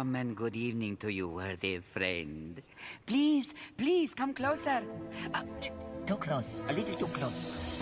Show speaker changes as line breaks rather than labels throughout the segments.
Welcome and good evening to you, worthy friend. Please, please, come closer. Too close, a little too close.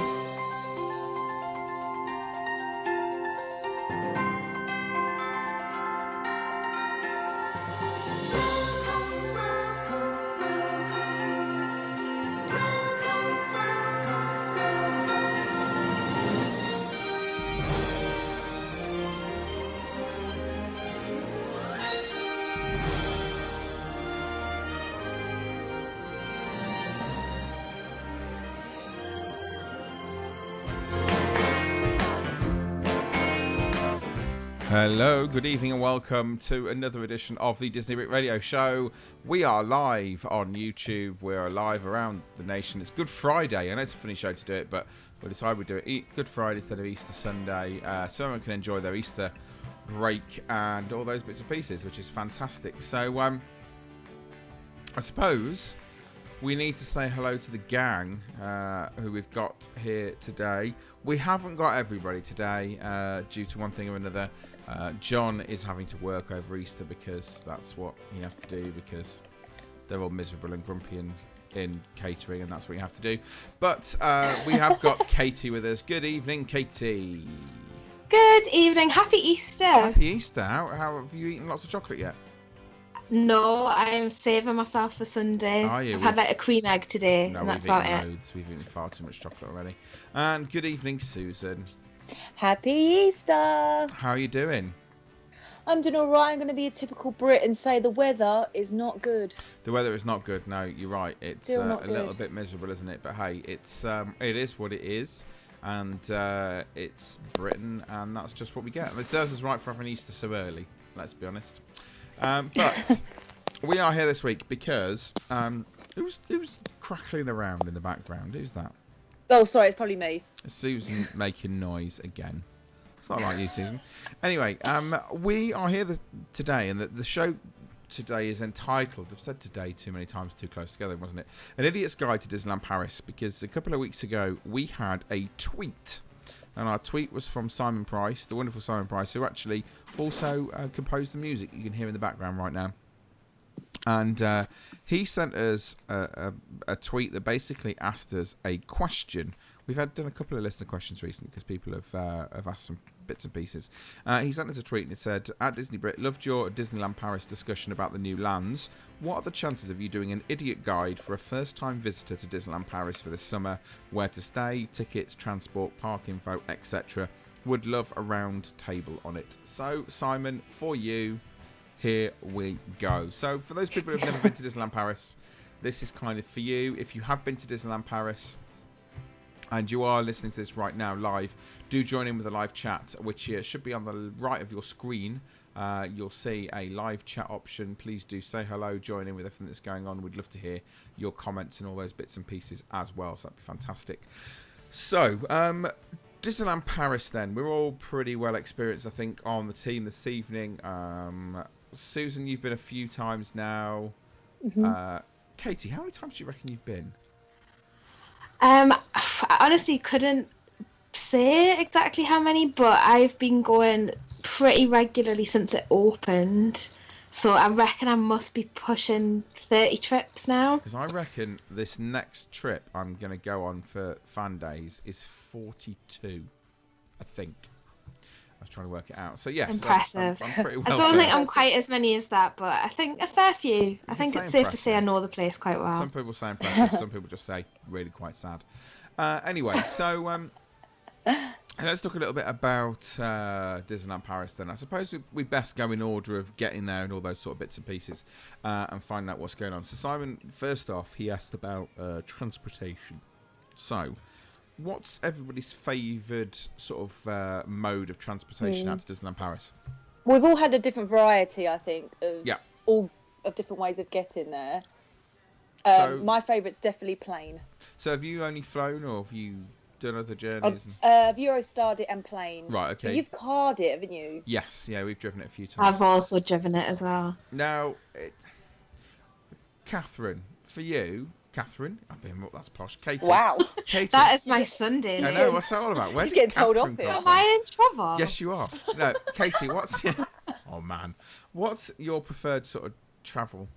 Hello, good evening and welcome to another edition of the Disneybrit radio show. We are live on YouTube, we are live around the nation. It's Good Friday, I know it's a funny show to do it, but we decided we'd do it Good Friday instead of Easter Sunday, so everyone can enjoy their Easter break and all those bits and pieces, which is fantastic. So, I suppose we need to say hello to the gang who we've got here today. We haven't got everybody today due to one thing or another. John is having to work over Easter because that's what he has to do, because they're all miserable and grumpy in catering, and that's what you have to do. But we have got Katie with us. Good evening, Katie.
Good evening. Happy Easter.
Happy Easter. How have you eaten lots of chocolate yet?
No, I'm saving myself for Sunday.
Are you?
I've had like a cream egg today, and that's about it.
Loads. We've eaten far too much chocolate already. And good evening, Susan.
Happy Easter!
How are you doing?
I'm doing all right. I'm going to be a typical Brit and say the weather is not good.
The weather is not good. No, you're right. It's a little bit miserable, isn't it? But hey, it is what it is, and it's Britain, and that's just what we get. And it serves us right for having Easter so early. Let's be honest. But we are here this week because who's crackling around in the background? Who's that?
Oh, sorry, it's probably me.
Susan making noise again. It's not like you, Susan. Anyway, we are here today, and the show today is entitled, I've said today too many times, too close together, wasn't it? An Idiot's Guide to Disneyland Paris, because a couple of weeks ago we had a tweet. And our tweet was from Simon Price, the wonderful Simon Price, who actually also composed the music you can hear in the background right now. And he sent us a tweet that basically asked us a question. We've done a couple of listener questions recently because people have asked some bits and pieces. He sent us a tweet and it said, at Disneybrit, loved your Disneyland Paris discussion about the new lands. What are the chances of you doing an idiot guide for a first-time visitor to Disneyland Paris for this summer? Where to stay, tickets, transport, park info, etc. Would love a round table on it. So, Simon, for you, here we go. So, for those people who have never been to Disneyland Paris, this is kind of for you. If you have been to Disneyland Paris and you are listening to this right now live, do join in with a live chat, which should be on the right of your screen. You'll see a live chat option. Please do say hello, join in with everything that's going on. We'd love to hear your comments and all those bits and pieces as well, so that'd be fantastic. So, Disneyland Paris then. We're all pretty well experienced, I think, on the team this evening. Susan, you've been a few times now. Mm-hmm. Katie, how many times do you reckon you've been?
I honestly couldn't say exactly how many, but I've been going pretty regularly since it opened. So I reckon I must be pushing 30 trips now.
Because I reckon this next trip I'm going to go on for fan days is 42, I think. I was trying to work it out. So yes,
impressive.
I'm pretty well
I don't think I'm quite as many as that, but I think a fair few. I think it's safe to say I know the place quite well.
Some people say impressive, some people just say really quite sad. Anyway, so let's talk a little bit about Disneyland Paris then. I suppose we best go in order of getting there and all those sort of bits and pieces and find out what's going on. So Simon, first off, he asked about transportation. So, what's everybody's favoured sort of mode of transportation out to Disneyland Paris?
We've all had a different variety, I think, of all of different ways of getting there.
So,
my favourite's definitely plane.
So have you only flown, or have you done other journeys?
I've Eurostarred it and plane.
Right, okay.
But you've carred it, haven't you?
Yes, yeah, we've driven it a few times.
I've also driven it as well.
Now, Catherine, for you... Catherine, that's posh. Katie.
Wow.
Katie.
That is my Sunday.
I know, what's that all about? Where's
getting told off
Catherine
here.
Am I in trouble?
Yes, you are. No, Katie, what's your... Oh, man. What's your preferred sort of travel?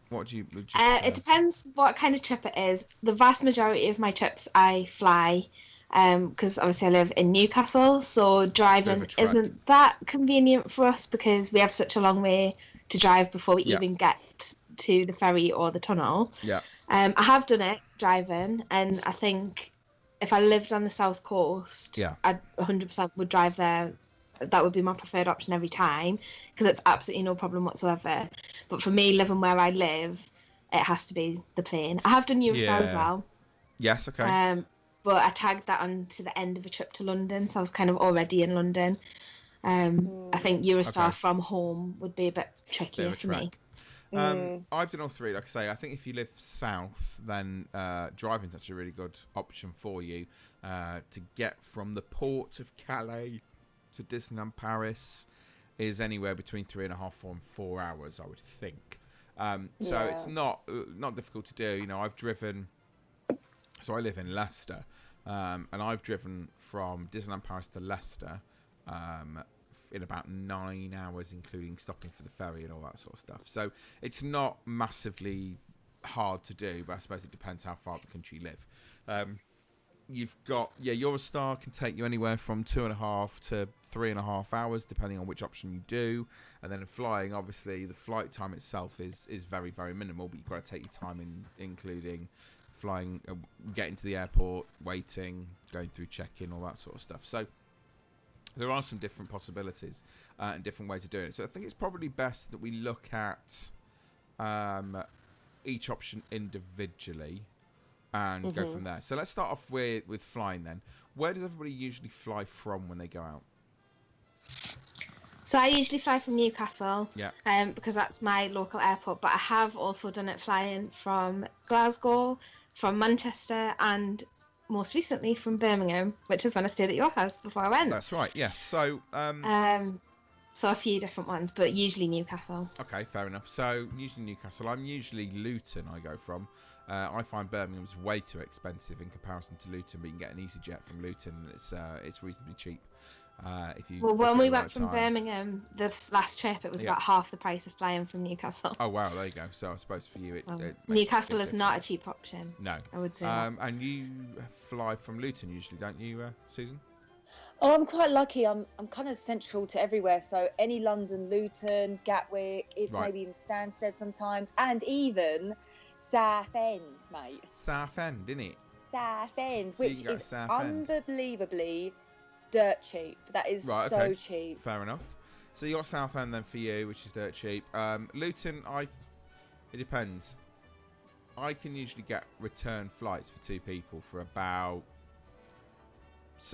What do you
It depends what kind of trip it is. The vast majority of my trips I fly, because obviously I live in Newcastle, so driving isn't that convenient for us because we have such a long way to drive before we even get to the ferry or the tunnel.
Yeah.
I have done it driving, and I think if I lived on the south coast, I 100% would drive there. That would be my preferred option every time because it's absolutely no problem whatsoever. But for me, living where I live, it has to be the plane. I have done Eurostar as well.
Yes, okay.
But I tagged that on to the end of a trip to London, so I was kind of already in London. I think Eurostar from home would be a bit trickier for me.
I've done all three. Like I say, I think if you live south, then driving's actually a really good option for you to get from the port of Calais to Disneyland Paris is anywhere between 3.5 and 4 hours, I would think. So it's not difficult to do. You know, I've driven. So I live in Leicester, and I've driven from Disneyland Paris to Leicester in about 9 hours, including stopping for the ferry and all that sort of stuff. So it's not massively hard to do, but I suppose it depends how far up the country you live. You've got, Eurostar can take you anywhere from 2.5 to 3.5 hours, depending on which option you do. And then flying, obviously, the flight time itself is very, very minimal, but you've got to take your time including flying, getting to the airport, waiting, going through check-in, all that sort of stuff. So there are some different possibilities and different ways of doing it. So I think it's probably best that we look at each option individually and go from there. So let's start off with flying then. Where does everybody usually fly from when they go out?
So I usually fly from Newcastle,
because
that's my local airport, but I have also done it flying from Glasgow, from Manchester, and most recently from Birmingham, which is when I stayed at your house before I went.
That's right, yes. So
so a few different ones, but usually Newcastle.
Okay, fair enough. So usually Newcastle. I'm usually Luton I go from. I find Birmingham's way too expensive in comparison to Luton, but you can get an EasyJet from Luton. It's reasonably cheap.
When we went from Birmingham this last trip, it was about half the price of flying from Newcastle.
Oh wow, there you go. So I suppose for you,
Newcastle is not a cheap option.
No,
I would say.
And you fly from Luton usually, don't you, Susan?
Oh, I'm quite lucky. I'm kind of central to everywhere. So any London, Luton, Gatwick, maybe even Stansted sometimes, and even Southend, mate.
Southend, isn't it?
Southend, so which is unbelievably dirt cheap. That is so cheap.
Fair enough. So you got Southend then for you, which is dirt cheap. Luton, it depends. I can usually get return flights for 2 people for about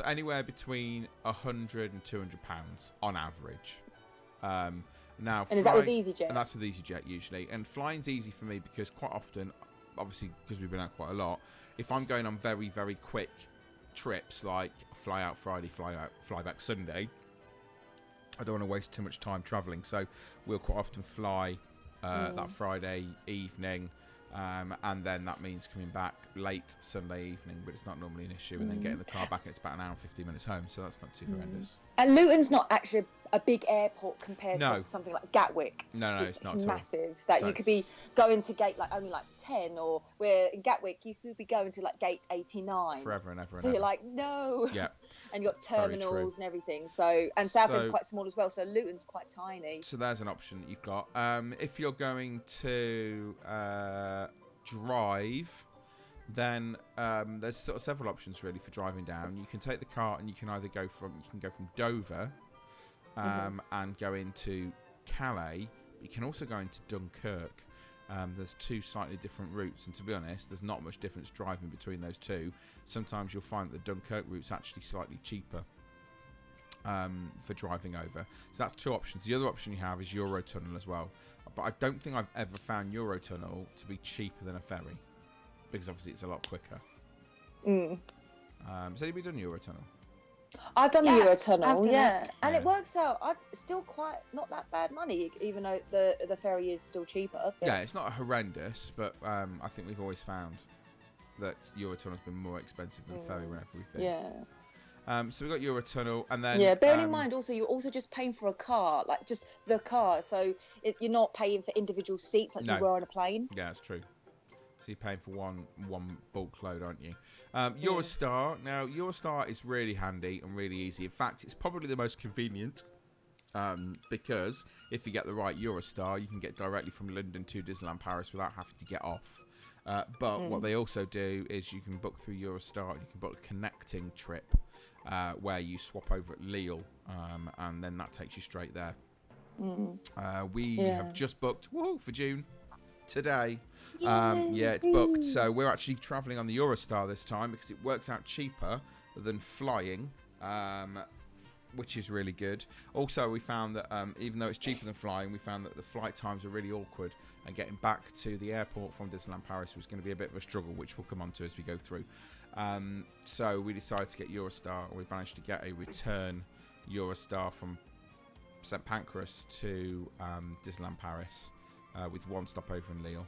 anywhere between £100 and £200 on average. Now,
and is that with EasyJet?
And that's with EasyJet usually. And flying's easy for me because quite often, obviously because we've been out quite a lot, if I'm going on very, very quick trips, like fly out Friday, fly back Sunday, I don't want to waste too much time travelling. So we'll quite often fly that Friday evening. And then that means coming back late Sunday evening, but it's not normally an issue. And then getting the car back, and it's about an hour and 15 minutes home, so that's not too horrendous.
And Luton's not actually a big airport compared to something like Gatwick.
No, it's not
massive. That so you could be going to gate only 10, or where in Gatwick you could be going to gate 89
forever and ever.
So you're like, no.
Yeah.
And you got terminals and everything. So Southend's quite small as well. So Luton's quite tiny.
So there's an option that you've got. If you're going to drive, then there's sort of several options really for driving down. You can take the car and you can go from Dover and go into Calais, but you can also go into Dunkirk. There's 2 slightly different routes, and to be honest, there's not much difference driving between those 2. Sometimes you'll find that the Dunkirk route's actually slightly cheaper for driving over. So that's 2 options. The other option you have is Eurotunnel as well, but I don't think I've ever found Eurotunnel to be cheaper than a ferry, because obviously it's a lot quicker. So have you done Eurotunnel?
I've done the Eurotunnel, and it works out. Still quite not that bad money, even though the ferry is still cheaper.
Yeah, it's not horrendous, but I think we've always found that Eurotunnel's been more expensive than the ferry whenever we've been.
Yeah.
So we've got Eurotunnel, and then...
Yeah, bearing in mind also, you're also just paying for a car, like just the car. So you're not paying for individual seats like you were on a plane.
Yeah, that's true. So you're paying for one bulk load, aren't you? Eurostar. Now, Eurostar is really handy and really easy. In fact, it's probably the most convenient. Because if you get the right Eurostar, you can get directly from London to Disneyland Paris without having to get off. But what they also do is you can book through Eurostar, and you can book a connecting trip where you swap over at Lille, and then that takes you straight there. We have just booked for June today. It's booked. So we're actually travelling on the Eurostar this time because it works out cheaper than flying. Which is really good. Also, we found that even though it's cheaper than flying, we found that the flight times are really awkward, and getting back to the airport from Disneyland Paris was going to be a bit of a struggle, which we'll come on to as we go through. So we decided to get Eurostar, and we managed to get a return Eurostar from St Pancras to Disneyland Paris with one stopover in Lille.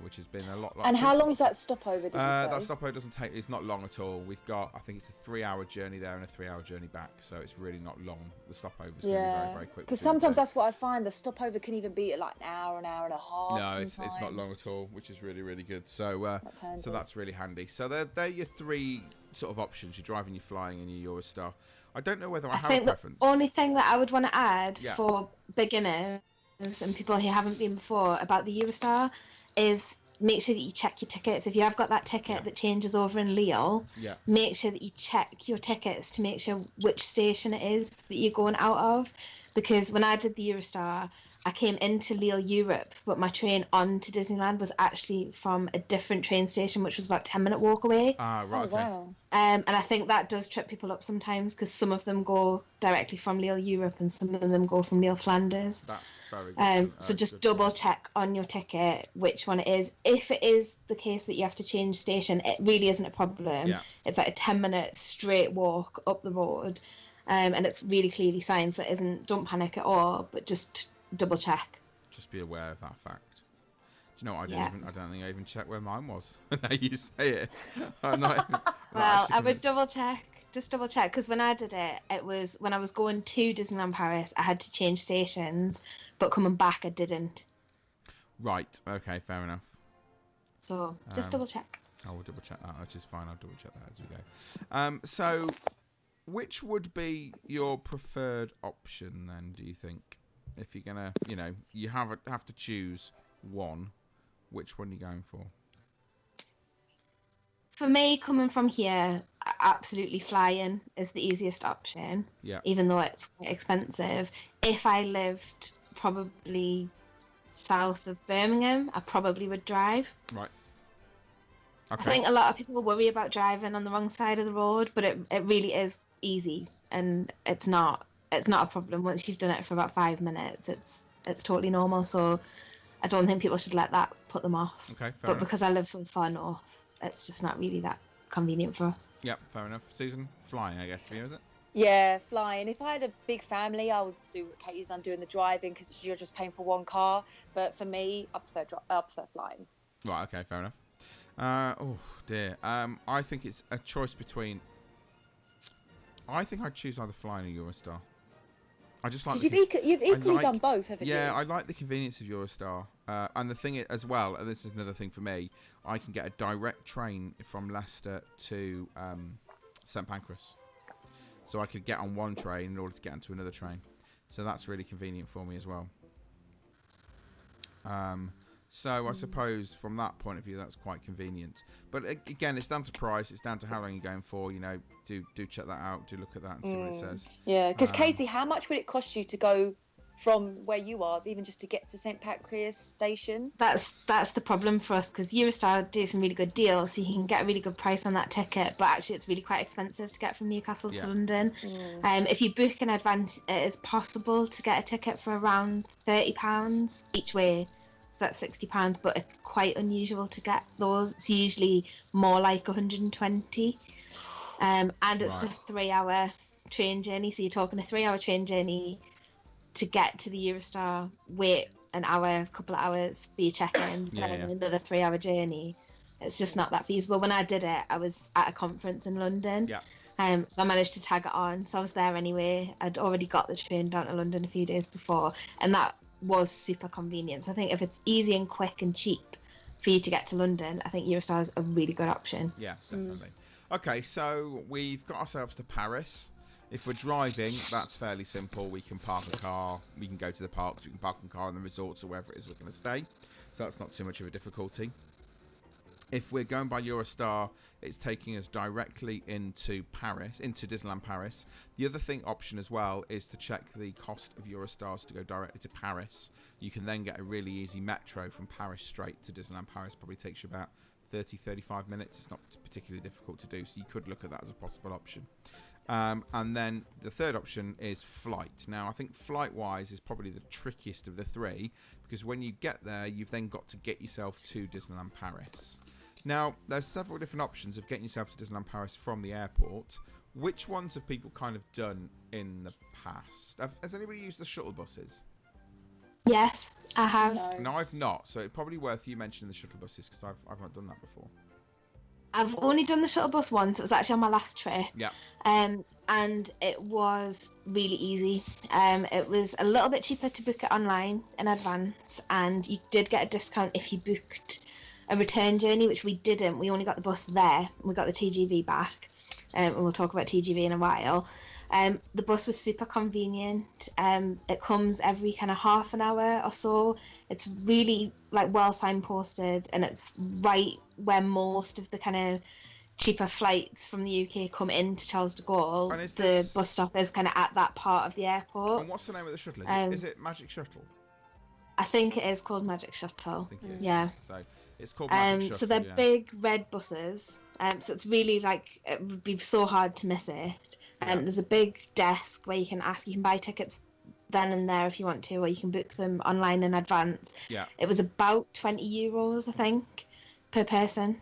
Which has been a lot.
And how long is that stopover? Did you say?
That stopover doesn't take. It's not long at all. We've got. I think it's a 3-hour journey there and a 3-hour journey back. So it's really not long. The stopover is going to be very, very quick.
Because sometimes that's what I find. The stopover can even be at like an hour and a half.
No, it's not long at all, which is really, really good. So that's really handy. So they're your three sort of options: you're driving, you're flying, and your Eurostar. I don't know whether I have a preference.
The only thing that I would want to add for beginners and people who haven't been before about the Eurostar is make sure that you check your tickets. If you have got that ticket that changes over in Lille, make sure that you check your tickets to make sure which station it is that you're going out of. Because when I did the Eurostar, I came into Lille, Europe, but my train on to Disneyland was actually from a different train station, which was about a 10-minute walk away.
Ah, right, okay.
Wow.
And I think that does trip people up sometimes, because some of them go directly from Lille, Europe, and some of them go from Lille, Flanders.
That's very good.
So just double check on your ticket which one it is. If it is the case that you have to change station, it really isn't a problem.
Yeah.
It's like a 10-minute straight walk up the road, and it's really clearly signed, so it isn't. Don't panic at all, but just double check.
Just be aware of that fact. Do you know what? I don't think I even checked where mine was. Now you say it. I'm not even,
well, I would double check. Just double check, because when I did it, it was when I was going to Disneyland Paris, I had to change stations, but coming back, I didn't.
Right. Okay. Fair enough.
So just double check.
I will double check that, which is fine. I'll double check that as we go. So, which would be your preferred option then? Do you think, if you're gonna, you have to choose one, which one are you going for?
For me, coming from here, absolutely flying is the easiest option.
Yeah. Even
though it's quite expensive. If I lived probably south of Birmingham, I probably would drive.
Right. Okay.
I think a lot of people worry about driving on the wrong side of the road, but it really is easy, and it's not a problem. Once you've done it for about 5 minutes, it's totally normal. So I don't think people should let that put them off.
Okay.
But enough. Because I live so far north, it's just not really that convenient for us.
Yep, fair enough. Susan, flying, I guess, for you, is it?
Yeah, flying. If I had a big family, I would do what Katie's done, doing the driving, because you're just paying for one car. But for me, I prefer flying.
Right, okay, fair enough. Oh, dear. I think it's a choice between... I think I'd choose either flying or Eurostar. I just like.
You've equally done both, haven't you?
Yeah, I like the convenience of Eurostar, and the thing as well. And this is another thing for me. I can get a direct train from Leicester to St Pancras, so I could get on one train in order to get onto another train. So that's really convenient for me as well. So I suppose from that point of view, that's quite convenient. But again, it's down to price. It's down to how long you're going for. Do check that out. Do look at that and see what it says.
Yeah, because Katie, how much would it cost you to go from where you are, even just to get to St Pancras station?
That's the problem for us, because Eurostar do some really good deals, so you can get a really good price on that ticket. But actually, it's really quite expensive to get from Newcastle to London. If you book in advance, it is possible to get a ticket for around £30 each way. That's £60, but it's quite unusual to get those. It's usually more like 120, and it's a 3-hour train journey. So you're talking a 3-hour train journey to get to the Eurostar, wait an hour, a couple of hours for your check-in, then another 3-hour journey. It's just not that feasible. When I did it, I was at a conference in London, So I managed to tag it on. So I was there anyway. I'd already got the train down to London a few days before, and that was super convenient. So I think if it's easy and quick and cheap for you to get to London, I think Eurostar is a really good option.
Yeah, definitely. Okay, so we've got ourselves to Paris. If we're driving, that's fairly simple. We can park a car, we can go to the parks, we can park a car in the resorts or wherever it is we're going to stay. So that's not too much of a difficulty. If we're going by Eurostar, it's taking us directly into Paris, into Disneyland Paris. The other option as well is to check the cost of Eurostars to go directly to Paris. You can then get a really easy metro from Paris straight to Disneyland Paris. Probably takes you about 30-35 minutes. It's not particularly difficult to do, so you could look at that as a possible option. And then the third option is flight. Now, I think flight-wise is probably the trickiest of the three, because when you get there, you've then got to get yourself to Disneyland Paris. Now, there's several different options of getting yourself to Disneyland Paris from the airport. Which ones have people kind of done in the past? Has anybody used the shuttle buses?
Yes, I have.
No, I've not. So it's probably worth you mentioning the shuttle buses, because I've not done that before.
I've only done the shuttle bus once. It was actually on my last trip.
Yeah.
And it was really easy. It was a little bit cheaper to book it online in advance, and you did get a discount if you booked a return journey, which we didn't. We only got the bus there. We got the TGV back. And we'll talk about TGV in a while. The bus was super convenient. It comes every kind of half an hour or so. It's really well signposted, and it's right where most of the kind of cheaper flights from the UK come into Charles de Gaulle. The bus stop is kind of at that part of the airport.
And what's the name of the shuttle? Is it Magic Shuttle?
I think it is called Magic Shuttle.
I think it is.
Yeah.
So it's called Magic Shuttle.
So they're big red buses. So it's really it would be so hard to miss it. There's a big desk where you can buy tickets then and there if you want to, or you can book them online in advance.
Yeah.
It was about €20, I think, per person.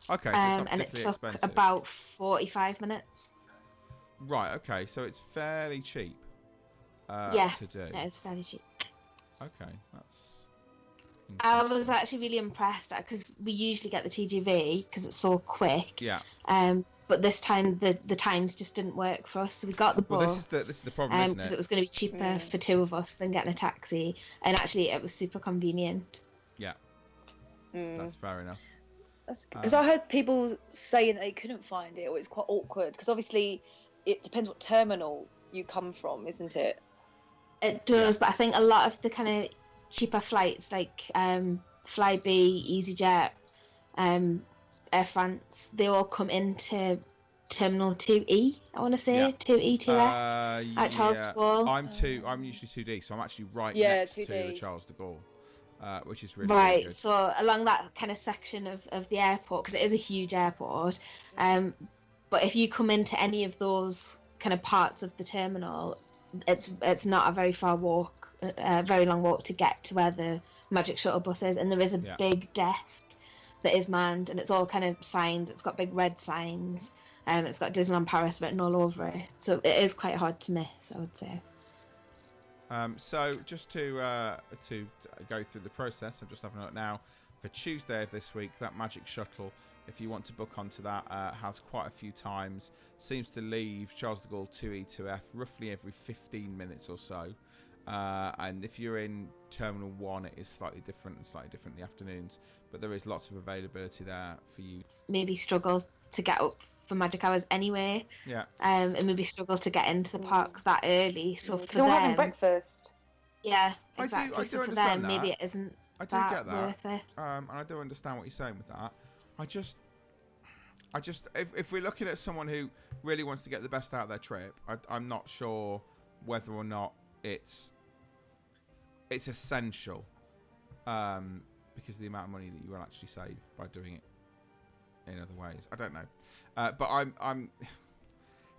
Okay, so it's not
and it took
expensive.
about 45 minutes.
Right, okay, so it's fairly cheap to do.
Yeah, it's fairly cheap.
Okay, that's...
I was actually really impressed because we usually get the TGV because it's so quick.
Yeah.
But this time the times just didn't work for us, so we got the bus.
Well, this is the problem, isn't it?
Because it was going to be cheaper for two of us than getting a taxi, and actually it was super convenient.
Yeah. That's fair enough.
Because I heard people saying they couldn't find it, or it's quite awkward. Because obviously, it depends what terminal you come from, isn't it?
It does, but I think a lot of the kind of cheaper flights, like Flybe, EasyJet, Air France, they all come into Terminal 2E. I want to say 2E, 2F at Charles de Gaulle.
I'm usually 2D, so I'm actually right
2D.
to the Charles de Gaulle. Which is really,
right.
really good.
So along that kind of section of the airport, because it is a huge airport, but if you come into any of those kind of parts of the terminal, it's not a very very long walk to get to where the Magic Shuttle bus is, and there is a big desk that is manned, and it's all kind of signed. It's got big red signs, it's got Disneyland Paris written all over it, so it is quite hard to miss, I would say.
So just to go through the process, I'm just having a look now. For Tuesday of this week, that Magic Shuttle, if you want to book onto that, has quite a few times. Seems to leave Charles de Gaulle 2E, 2F roughly every 15 minutes or so. And if you're in Terminal 1, it is slightly different in the afternoons. But there is lots of availability there for you. Maybe
struggle to get up for magic hours anyway.
Yeah.
And maybe struggle to get into the park that early. So for
them,
having
breakfast.
Yeah, exactly.
I do
so for
understand
them,
that.
maybe it isn't.
I do get that.
Worth it.
And I do understand what you're saying with that. I just, if we're looking at someone who really wants to get the best out of their trip, I'm not sure whether or not it's essential, because of the amount of money that you will actually save by doing it in other ways. I don't know, but I'm.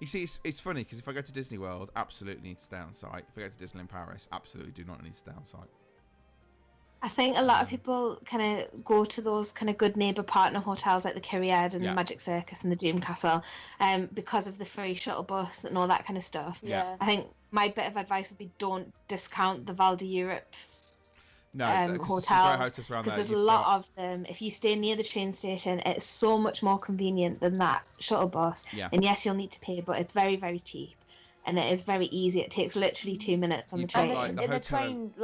You see, it's funny because if I go to Disney World, absolutely need to stay on site. If I go to Disneyland Paris, absolutely do not need to stay on site.
I think a lot of people kind of go to those kind of good neighbour partner hotels like the Kyriad and the Magic Circus and the Dream Castle, because of the free shuttle bus and all that kind of stuff.
Yeah.
I think my bit of advice would be don't discount the Val d'Europe
No, 'cause there's some great
hotels,
hotels around
because
there.
there's a lot of them. If you stay near the train station, it's so much more convenient than that shuttle bus.
Yeah.
And yes, you'll need to pay, but it's very, very cheap. And it is very easy. It takes literally 2 minutes on the
You've got,
train.
like,
And
the
the
hotel-
train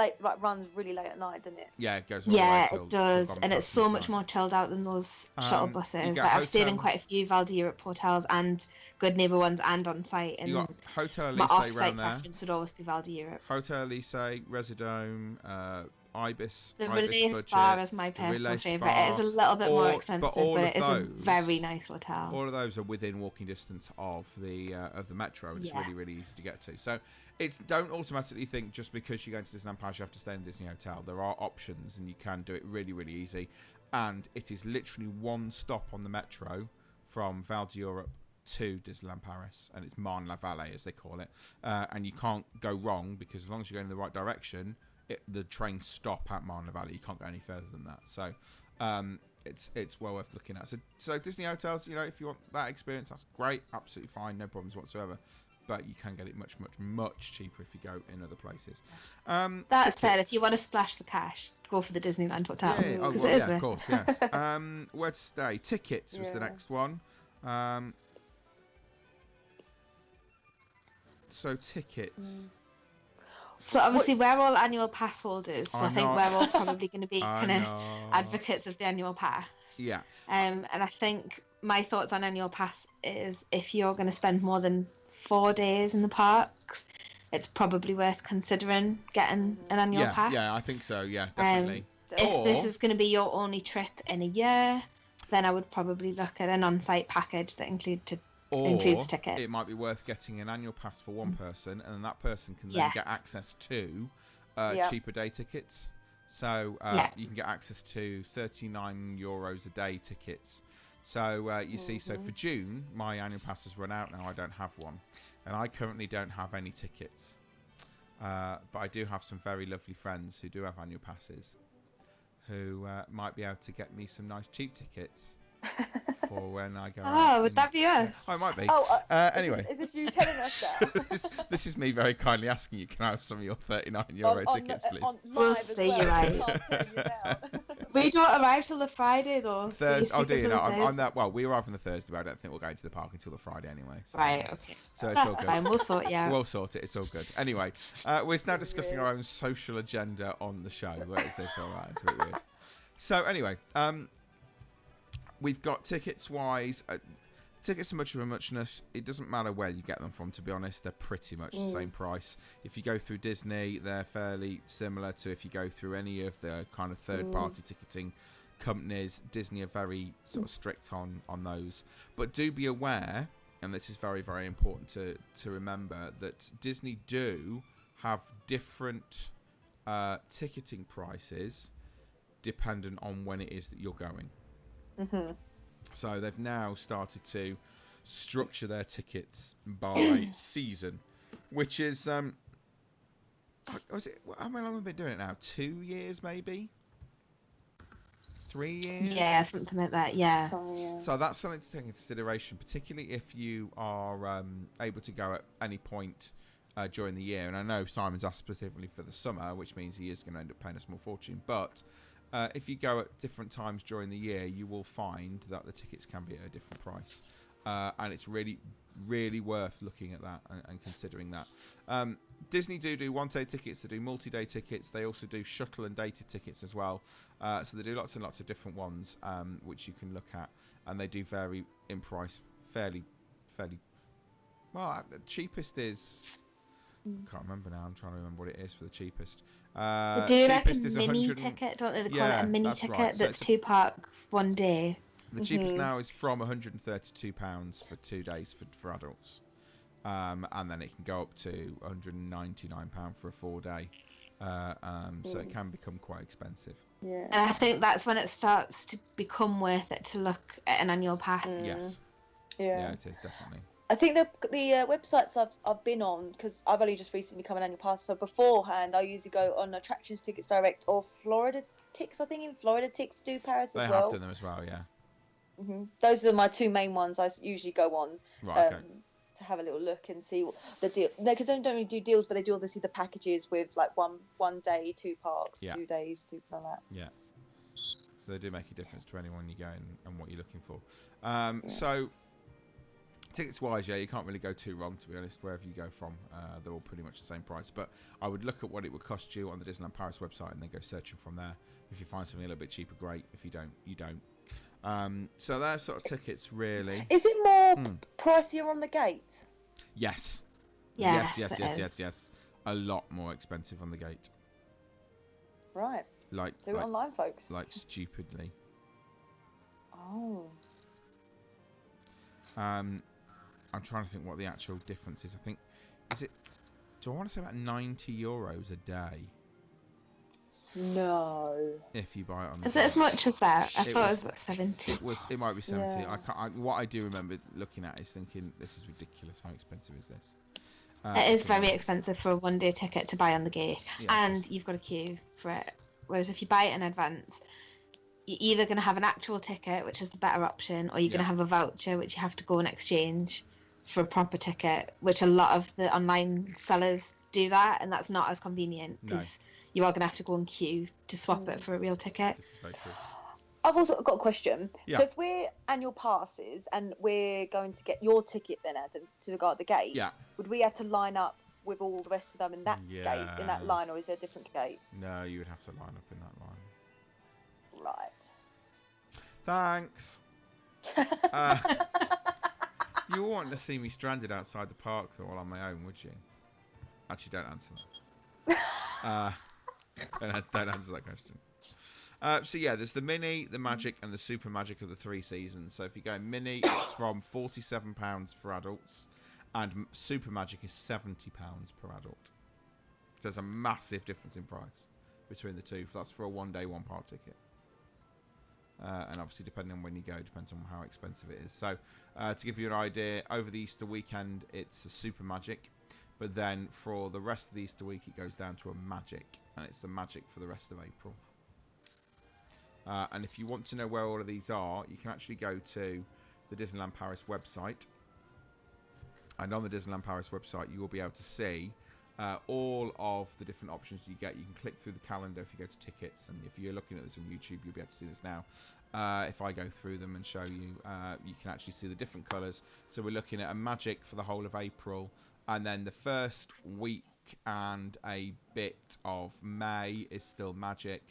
runs really late at night, doesn't it?
Yeah, it goes all the way
Yeah,
till
it does.
gone
And it's so
past
much
midnight.
more chilled out than those shuttle
You
buses.
get
Like, I've stayed in
hotel-
quite a few Val d'Europe hotels and Good Neighbour ones and on site. And
You got Hotel
my
Elysee
off-site
around there.
preference would always be Val d'Europe.
Hotel Elysee, Residome, Ibis.
The
Ibis
Relay
budget,
Spa is my
the Relay
personal favourite.
Spa.
It is a little bit more expensive,
all
but
of
it is a
those-
very nice hotel.
All of those are within walking distance of the metro, and it's
Yeah.
really, really easy to get to. So don't automatically think just because you go into Disneyland Paris you have to stay in a Disney hotel. There are options, and you can do it really, really easy. And it is literally one stop on the metro from Val d'Europe to Disneyland Paris, and it's Marne-la-Vallée as they call it. And you can't go wrong, because as long as you're going in the right direction, the trains stop at Marne-la-Vallée. You can't go any further than that. So it's well worth looking at. So Disney hotels, if you want that experience, that's great, absolutely fine, no problems whatsoever. But you can get it much, much, much cheaper if you go in other places.
That said, if you want to splash the cash, go for the Disneyland hotel.
Yeah,
Because
well,
it is
of course, yeah. Where to stay? Tickets was the next one. So tickets.
So obviously we're all annual pass holders, so I think we're all probably going to be kind of advocates of the annual pass.
Yeah.
And I think my thoughts on annual pass is if you're going to spend more than 4 days in the parks, it's probably worth considering getting an annual pass.
Yeah, I think so. Yeah, definitely.
If this is going to be your only trip in a year, then I would probably look at an on-site package that includes tickets.
It might be worth getting an annual pass for one person, and then that person can then get access to cheaper day tickets. So you can get access to €39 a day tickets. So you see, so for June, my annual pass has run out now. I don't have one, and I currently don't have any tickets. But I do have some very lovely friends who do have annual passes, who might be able to get me some nice cheap tickets for when I go out.
Oh, would that be us?
Oh, it might be. Anyway.
Is this you telling us that?
this is me very kindly asking you, can I have some of your €39 tickets, please?
We'll see you right. We don't arrive till the Friday, though.
Thursday. Oh, do you know? I'm that. Well, we arrive on the Thursday, but I don't think we'll go to the park until the Friday anyway. So.
Right, okay.
So it's
That's
all good.
fine, we'll sort you out.
We'll sort it. It's all good. Anyway, we're now discussing our own social agenda on the show. What is this? All right, it's a bit weird. So anyway, we've got tickets-wise. Tickets are much of a muchness. It doesn't matter where you get them from, to be honest. They're pretty much the same price. If you go through Disney, they're fairly similar to if you go through any of the kind of third-party ticketing companies. Disney are very sort of strict on those. But do be aware, and this is very, very important to remember, that Disney do have different ticketing prices dependent on when it is that you're going. So they've now started to structure their tickets by season, which is how long have we been doing it now? 2 years, maybe 3 years.
Yeah, something like that. Yeah.
So that's something to take into consideration, particularly if you are able to go at any point during the year. And I know Simon's asked specifically for the summer, which means he is going to end up paying a small fortune, but if you go at different times during the year, you will find that the tickets can be at a different price. And it's really, really worth looking at that and considering that. Disney do one-day tickets, they do multi-day tickets, they also do shuttle and dated tickets as well. So they do lots and lots of different ones, which you can look at. And they do vary in price fairly well. The cheapest is... can't remember now. I'm trying to remember what it is for the cheapest.
They do like a mini ticket, don't they? They call it a mini ticket
right.
that's 2 park 1 day.
The cheapest now is from £132 for 2 days for adults. And then it can go up to £199 for a 4 day. So it can become quite expensive.
Yeah.
And I think that's when it starts to become worth it to look at an annual pass.
Yes.
Yeah,
it is definitely.
I think the websites I've been on, because I've only just recently become an annual pass, so beforehand I usually go on Attractions Tickets Direct or Florida Tix. I think in Florida Tix do Paris as well.
They have done them as well, yeah.
Those are my 2 main ones I usually go on.
Right, okay.
to have a little look and see what the deal. No, because they don't really do deals, but they do obviously the packages with like one day, 2 parks, 2 days, 2 like that.
Yeah. So they do make a difference to anyone you go and what you're looking for. So tickets wise, you can't really go too wrong, to be honest. Wherever you go from, they're all pretty much the same price. But I would look at what it would cost you on the Disneyland Paris website and then go searching from there. If you find something a little bit cheaper, great. If you don't, you don't. So they're sort of tickets, really.
Is it more pricier on the gate?
Yes.
Yes.
Yes. A lot more expensive on the gate.
Right. Do it online, folks.
Like stupidly.
Oh.
I'm trying to think what the actual difference is. I think, do I want to say about €90 a day?
No.
If you buy it on the
Is it as much as that? I thought it was about 70.
It might be 70.
Yeah.
What I do remember looking at is thinking, this is ridiculous. How expensive is this?
It is very expensive for a one-day ticket to buy on the gate,
Yeah,
and you've got a queue for it. Whereas if you buy it in advance, you're either going to have an actual ticket, which is the better option, or you're going to have a voucher, which you have to go and exchange for a proper ticket, which a lot of the online sellers do that, and that's not as convenient because you are going to have to go and queue to swap it for a real ticket.
This is very true.
I've also got a question.
Yeah.
So if we're annual passes and we're going to get your ticket then, Adam, to go at the gate, would we have to line up with all the rest of them in that gate, in that line, or is there a different gate?
No, you would have to line up in that line.
Right.
Thanks. You wouldn't want to see me stranded outside the park though, all on my own, would you? Actually, don't answer that. Don't answer that question. So yeah, there's the mini, the magic, and the super magic of the 3 seasons. So if you go mini, it's from £47 for adults, and super magic is £70 per adult. So there's a massive difference in price between the two. That's for a 1-day, 1-park ticket. And obviously, depending on when you go, depends on how expensive it is. So to give you an idea, over the Easter weekend, it's a super magic. But then for the rest of the Easter week, it goes down to a magic. And it's the magic for the rest of April. And if you want to know where all of these are, you can actually go to the Disneyland Paris website. And on the Disneyland Paris website, you will be able to see all of the different options you get. You can click through the calendar if you go to tickets. And if you're looking at this on YouTube, you'll be able to see this now. If I go through them and show you, you can actually see the different colours. So we're looking at a magic for the whole of April. And then the first week and a bit of May is still magic.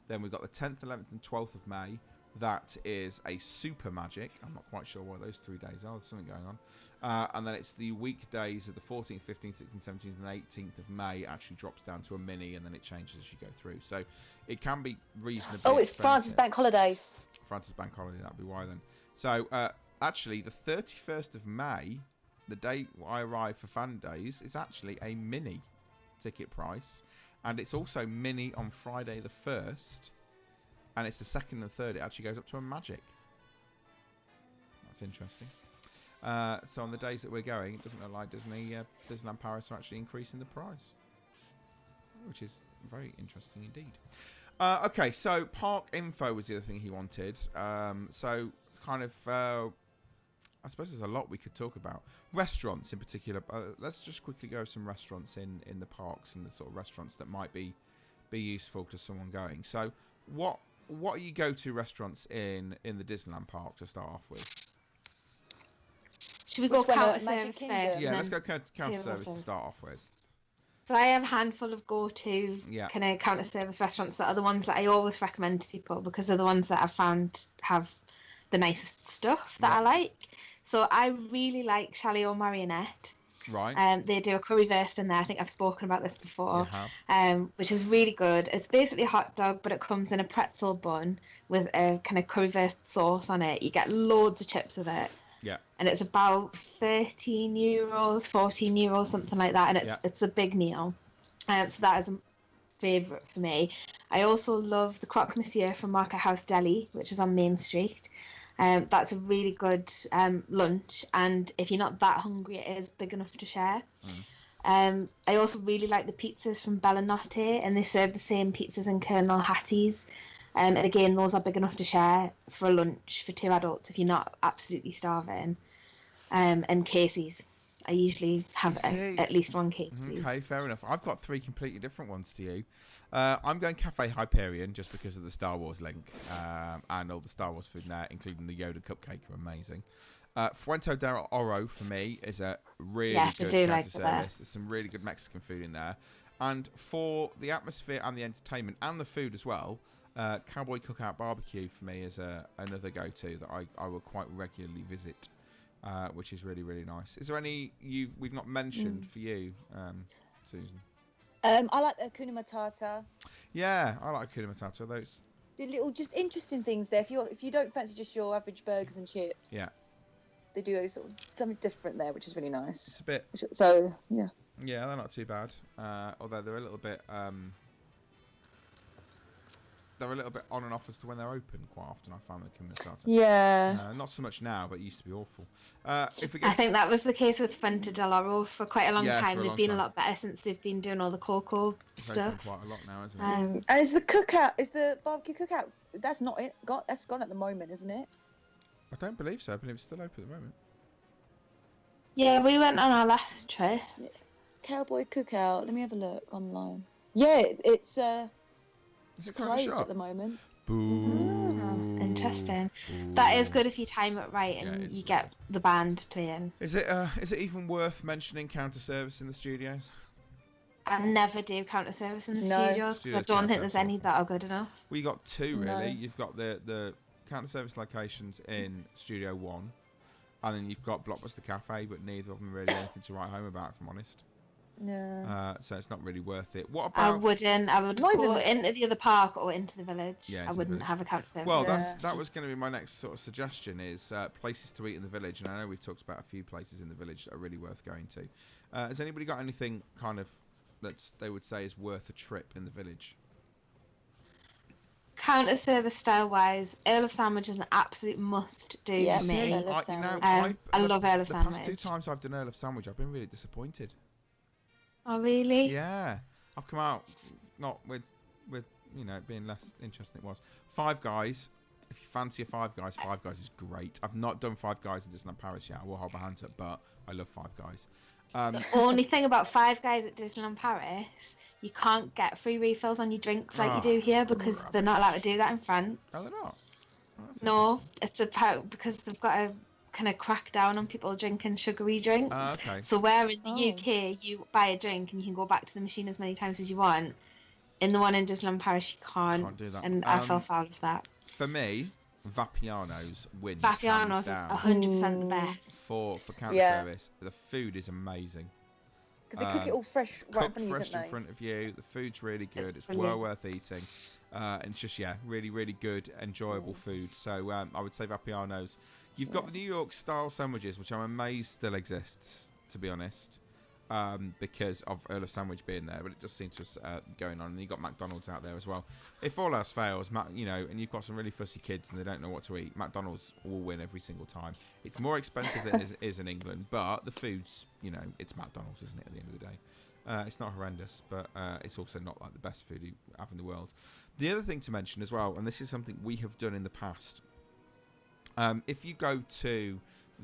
Then we've got the 10th, 11th and 12th of May. That is a super magic. I'm not quite sure what those 3 days are. There's something going on. And then it's the weekdays of the 14th, 15th, 16th, 17th and 18th of May actually drops down to a mini, and then it changes as you go through. So it can be reasonably
it's
expensive.
France's Bank Holiday.
France's Bank Holiday, that'd be why then. So actually the 31st of May, the day I arrive for Fan Days, is actually a mini ticket price. And it's also mini on Friday the 1st. And it's the 2nd and 3rd. It actually goes up to a magic. That's interesting. So on the days that we're going, it doesn't look like Disneyland Paris are actually increasing the price. Which is very interesting indeed. Okay, so park info was the other thing he wanted. So it's kind of... I suppose there's a lot we could talk about. Restaurants in particular. Let's just quickly go over some restaurants in the parks and the sort of restaurants that might be useful to someone going. So what are your go-to restaurants in the Disneyland park to start off with?
Should we go
Which one,
counter
Magic
service
Kingdom?
first?
Yeah, let's go counter service to
first.
start off with.
So I have a handful of go-to kind of counter service restaurants that are the ones that I always recommend to people because they're the ones that I've found have the nicest stuff that I like. So I really like Chalet au Marionette.
Right.
They do a currywurst in there. I think I've spoken about this before.
You have.
Which is really good. It's basically a hot dog, but it comes in a pretzel bun with a kind of currywurst sauce on it. You get loads of chips with it.
Yeah.
And it's about €13, €14, something like that. And it's a big meal. So that is a favourite for me. I also love the Croque Monsieur from Market House Deli, which is on Main Street. That's a really good lunch, and if you're not that hungry, it is big enough to share. I also really like the pizzas from Bellinotte, and they serve the same pizzas in Colonel Hattie's. And again, those are big enough to share for a lunch for 2 adults if you're not absolutely starving. And Casey's. I usually have at least one cake.
Okay, fair enough. I've got 3 completely different ones to you. I'm going Cafe Hyperion just because of the Star Wars link and all the Star Wars food in there, including the Yoda cupcake, are amazing. Fuente del Oro for me is a really good counter service. There's some really good Mexican food in there. And for the atmosphere and the entertainment and the food as well, Cowboy Cookout Barbecue for me is another go-to that I will quite regularly visit, which is really, really nice. Is there any we've not mentioned for you, Susan?
I like the Hakuna Matata.
Yeah, I like Hakuna Matata. Those
Do little just interesting things there. If you don't fancy just your average burgers and chips,
yeah,
they do sort of something different there, which is really nice.
It's a bit.
So yeah.
Yeah, they're not too bad. Although they're a little bit. They're a little bit on and off as to when they're open. Quite often, I found the Hakuna Matata.
Yeah.
Not so much now, but it used to be awful.
I think that was the case with Fuente del Oro for quite a long time. They've been a lot better since they've been doing all the cocoa stuff.
Quite a lot now, isn't it?
And is the barbecue cookout? That's not it. That's gone at the moment, isn't it?
I don't believe so. I believe it's still open at the moment.
Yeah, we went on our last trip.
Yeah. Cowboy Cookout. Let me have a look online. Yeah, it's closed at the moment.
Boo.
Interesting.
Boo.
That is good if you time it right and you get the band playing.
Is it even worth mentioning counter service in the studios?
I never do counter service in the studios because I don't think there's any that are good enough.
Well, you got 2 really.
No.
You've got the counter service locations in Studio 1, and then you've got Blockbuster Cafe, but neither of them really anything to write home about, if I'm honest.
No.
So it's not really worth it. What about?
I would go into the other park or into the village.
Yeah,
I wouldn't have a counter service.
Well, that was going to be my next sort of suggestion is places to eat in the village, and I know we've talked about a few places in the village that are really worth going to. Has anybody got anything kind of that they would say is worth a trip in the village?
Counter service style wise, Earl of Sandwich is an absolute must do for me. I love Earl of Sandwich.
The past 2 times I've done Earl of Sandwich, I've been really disappointed.
Oh really?
Yeah, I've come out not with it being less interesting than it was. Five Guys. If you fancy a Five Guys is great. I've not done Five Guys in Disneyland Paris yet. I will hold my hands up, but I love Five Guys.
The only thing about Five Guys at Disneyland Paris, you can't get free refills on your drinks like you do here because they're not allowed to do that in France.
Oh, they're not? Oh,
no, it's because they've got to kind of crack down on people drinking sugary drinks.
Okay.
So where in the UK you buy a drink and you can go back to the machine as many times as you want, in the one in Disneyland Paris you can't do that. And I fell foul of that.
For me, Vapiano's wins.
Vapiano's is 100% the best.
For counter service, the food is amazing.
Because they cook it all fresh right in front of you,
fresh in front of you. The food's really good. It's well worth eating. And it's just really, really good, enjoyable food. So I would say Vapiano's. You've got the New York style sandwiches, which I'm amazed still exists, to be honest, because of Earl of Sandwich being there. But it just seems to going on. And you've got McDonald's out there as well. If all else fails, and you've got some really fussy kids and they don't know what to eat, McDonald's will win every single time. It's more expensive than it is in England, but the food's, it's McDonald's, isn't it, at the end of the day? It's not horrendous, but it's also not like the best food you have in the world. The other thing to mention as well, and this is something we have done in the past, if you go to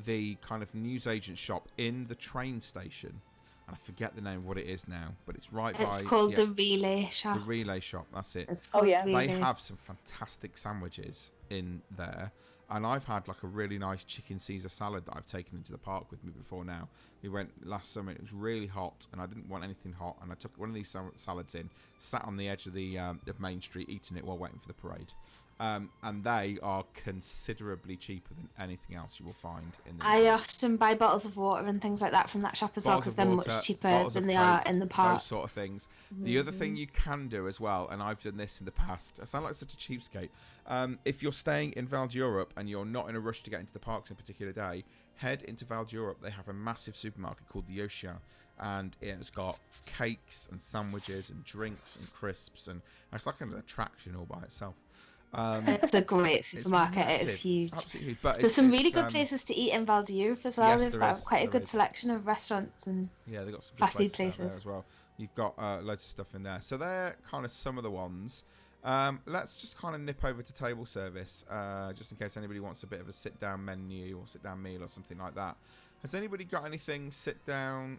the kind of newsagent shop in the train station, and I forget the name of what it is now, but it's
It's called the Relay Shop.
The Relay Shop, that's it.
They
have some fantastic sandwiches in there, and I've had like a really nice chicken Caesar salad that I've taken into the park with me before now. We went last summer, it was really hot, and I didn't want anything hot, and I took one of these salads in, sat on the edge of the of Main Street eating it while waiting for the parade. And they are considerably cheaper than anything else you will find in the
I often buy bottles of water and things like that from that shop as well because they're much cheaper than they are in the park.
Those sort of things. The other thing you can do as well, and I've done this in the past, I sound like such a cheapskate. If you're staying in Val d'Europe and you're not in a rush to get into the parks on a particular day, head into Val d'Europe. They have a massive supermarket called the Ocean, and it's got cakes and sandwiches and drinks and crisps, and it's like an attraction all by itself.
It's a great supermarket. It is huge.
Absolutely huge. But
there's some really good places to eat in Val d'Europe as well.
Yes,
they've got quite a good selection of restaurants and
they've got some
fast food
places
places
there as well. You've got loads of stuff in there. So they're kind of some of the ones. Let's just kind of nip over to table service, just in case anybody wants a bit of a sit-down menu or sit-down meal or something like that. Has anybody got anything sit-down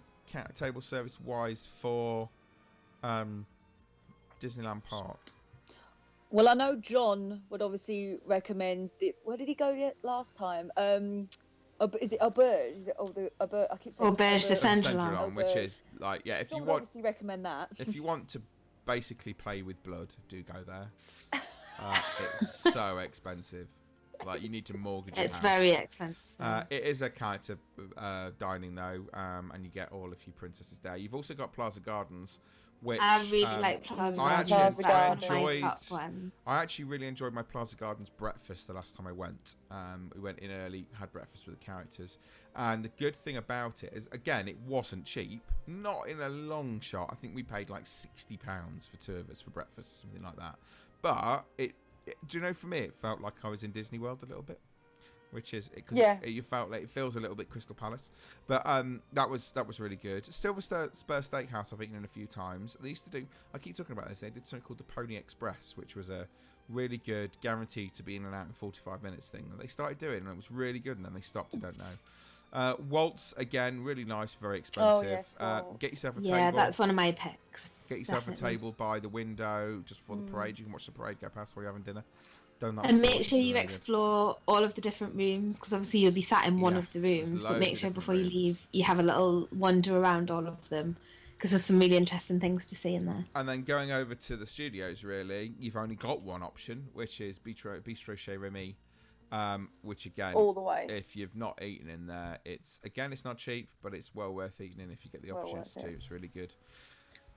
table service-wise for Disneyland Park?
Well, I know John would obviously recommend. Where did he go last time? Is it Auberge? Is it Auberge? I keep saying
Auberge de
Saint-Gelon, which is like, yeah, if
John
you
would
want,
obviously recommend that.
if you want to basically play with blood, do go there. It's so expensive. Like, you need to mortgage it.
It's very expensive.
It is a character dining though, and you get all of your princesses there. You've also got Plaza Gardens, which
I really like Plaza
I
Gardens.
actually,
That's my top one.
I actually really enjoyed my Plaza Gardens breakfast the last time I went. We went in early, had breakfast with the characters, and the good thing about it is, again, it wasn't cheap. Not in a long shot. I think we paid like £60 for two of us for breakfast or something like that. But do you know, for me, it felt like I was in Disney World a little bit. Which is because you felt like it feels a little bit Crystal Palace, but that was really good. Silver Spur Steakhouse I've eaten in a few times. They used to do. I keep talking about this. They did something called the Pony Express, which was a really good, guaranteed to be in and out in 45 minutes thing that they started doing, and it was really good. And then they stopped. I don't know. Waltz again, really nice, very expensive.
Oh, yes,
get yourself a table.
Yeah, that's one of my picks.
Get yourself a
Definitely.
table by the window just before the parade. You can watch the parade go past while you're having dinner.
And make sure you explore all of the different rooms, because obviously you'll be sat in one of the rooms, but make sure before you leave you have a little wander around all of them, because there's some really interesting things to see in there.
And then going over to the studios, really, you've only got one option, which is Bistro Chez Remy, which again,
all the way.
If you've not eaten in there, it's not cheap, but it's well worth eating in if you get the opportunity to. It's really good.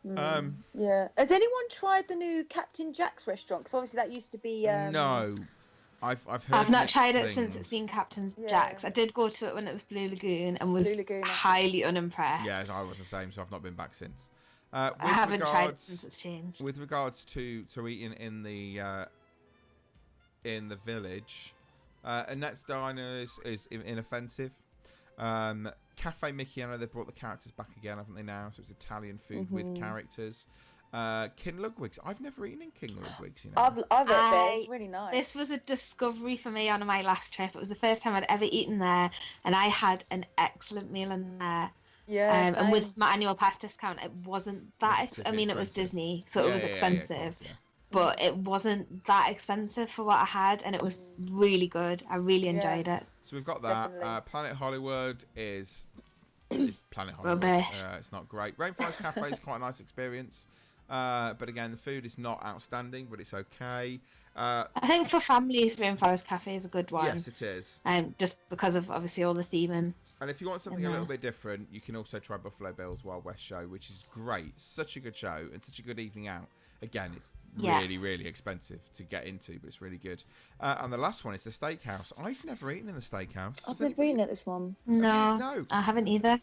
Yeah. Has anyone tried the new Captain Jack's restaurant? Because obviously that used to be.
No, I've heard.
I've not tried it
things.
since it's been Captain Jack's. I did go to it when it was Blue Lagoon and was highly unimpressed.
Yeah, I was the same, so I've not been back since.
I haven't tried it since it's changed.
With regards to eating in the village, Annette's Diner is inoffensive. Cafe Mickey, I know they brought the characters back again, haven't they now? So it's Italian food with characters. King Ludwig's. I've never eaten in King Ludwig's, you know.
I've ate there. It's really nice.
This was a discovery for me on my last trip. It was the first time I'd ever eaten there, and I had an excellent meal in there.
Yeah.
And with my annual pass discount, it wasn't that. I mean, it was Disney, so it was expensive. But it wasn't that expensive for what I had, and it was really good. I really enjoyed it.
So we've got that. Planet Hollywood is Planet Hollywood.
Rubbish.
It's not great. Rainforest Cafe is quite a nice experience. But again, the food is not outstanding, but it's okay.
I think for families, Rainforest Cafe is a good one.
Yes, it is.
Just because of obviously all the theming.
And if you want something a little bit different, you can also try Buffalo Bill's Wild West show, which is great. Such a good show and such a good evening out. Again, it's really, really expensive to get into, but it's really good. And the last one is the steakhouse. I've never eaten in the steakhouse.
I've never eaten at this one.
No, I haven't either.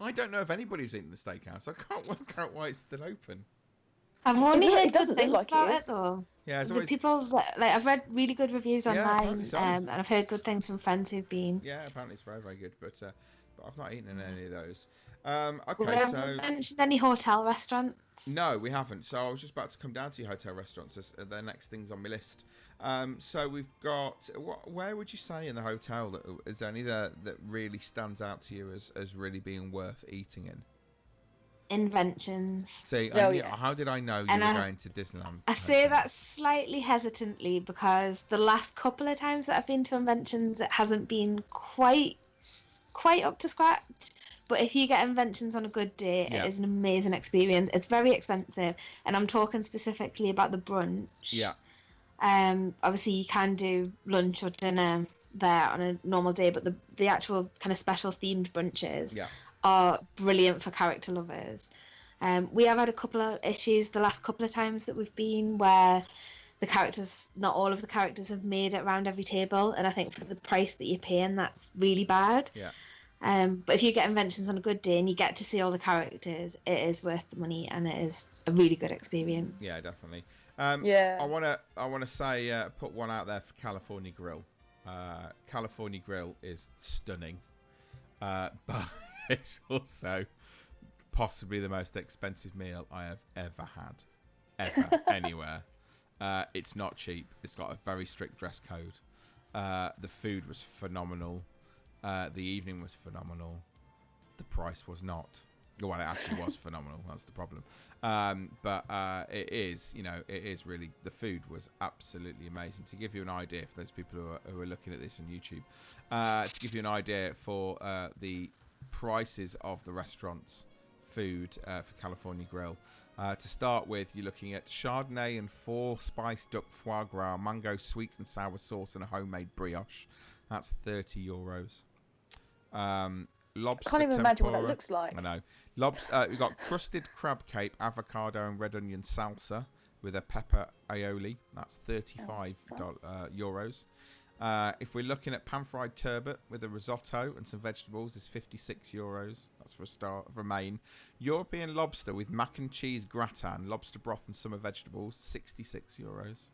I don't know if anybody's eaten the steakhouse. I can't work out why it's still open.
I've only heard good things
like
about it though.
Yeah,
the people that, I've read really good reviews online,
so.
and I've heard good things from friends who've been.
Yeah, apparently it's very, very good, but I've not eaten in any of those.
We haven't mentioned any hotel restaurants.
No, we haven't. So I was just about to come down to your hotel restaurants as the next things on my list. So we've got. Where would you say in the hotel that is there any that really stands out to you as really being worth eating in?
Inventions.
See, how did I know you were going to Disneyland?
I say that slightly hesitantly because the last couple of times that I've been to Inventions, it hasn't been quite up to scratch. But if you get Inventions on a good day, it is an amazing experience. It's very expensive, and I'm talking specifically about the brunch.
Yeah.
Obviously, you can do lunch or dinner there on a normal day, but the actual kind of special themed brunches are brilliant for character lovers. We have had a couple of issues the last couple of times that we've been where not all of the characters have made it around every table, and I think for the price that you're paying, that's really bad.
Yeah.
But if you get Inventions on a good day and you get to see all the characters, it is worth the money, and it is a really good experience.
Yeah, definitely. I wanna say put one out there for California Grill. California Grill is stunning, but it's also possibly the most expensive meal I have ever had, anywhere. It's not cheap. It's got a very strict dress code. The food was phenomenal. The evening was phenomenal. The price was not. Well, it actually was phenomenal. That's the problem. But it is, it is really, the food was absolutely amazing. To give you an idea, for those people who are looking at this on YouTube, to give you an idea for the prices of the restaurant's food for California Grill. To start with, you're looking at Chardonnay and 4 spiced duck foie gras, mango sweet and sour sauce, and a homemade brioche. That's €30. Lobster
I can't even imagine what that
tempura.
looks like.
I know. We've got crusted crab cape, avocado and red onion salsa with a pepper aioli. That's €35. If we're looking at pan-fried turbot with a risotto and some vegetables, is €56. That's for a start, for a main. European lobster with mac and cheese gratin, lobster broth and summer vegetables, €66.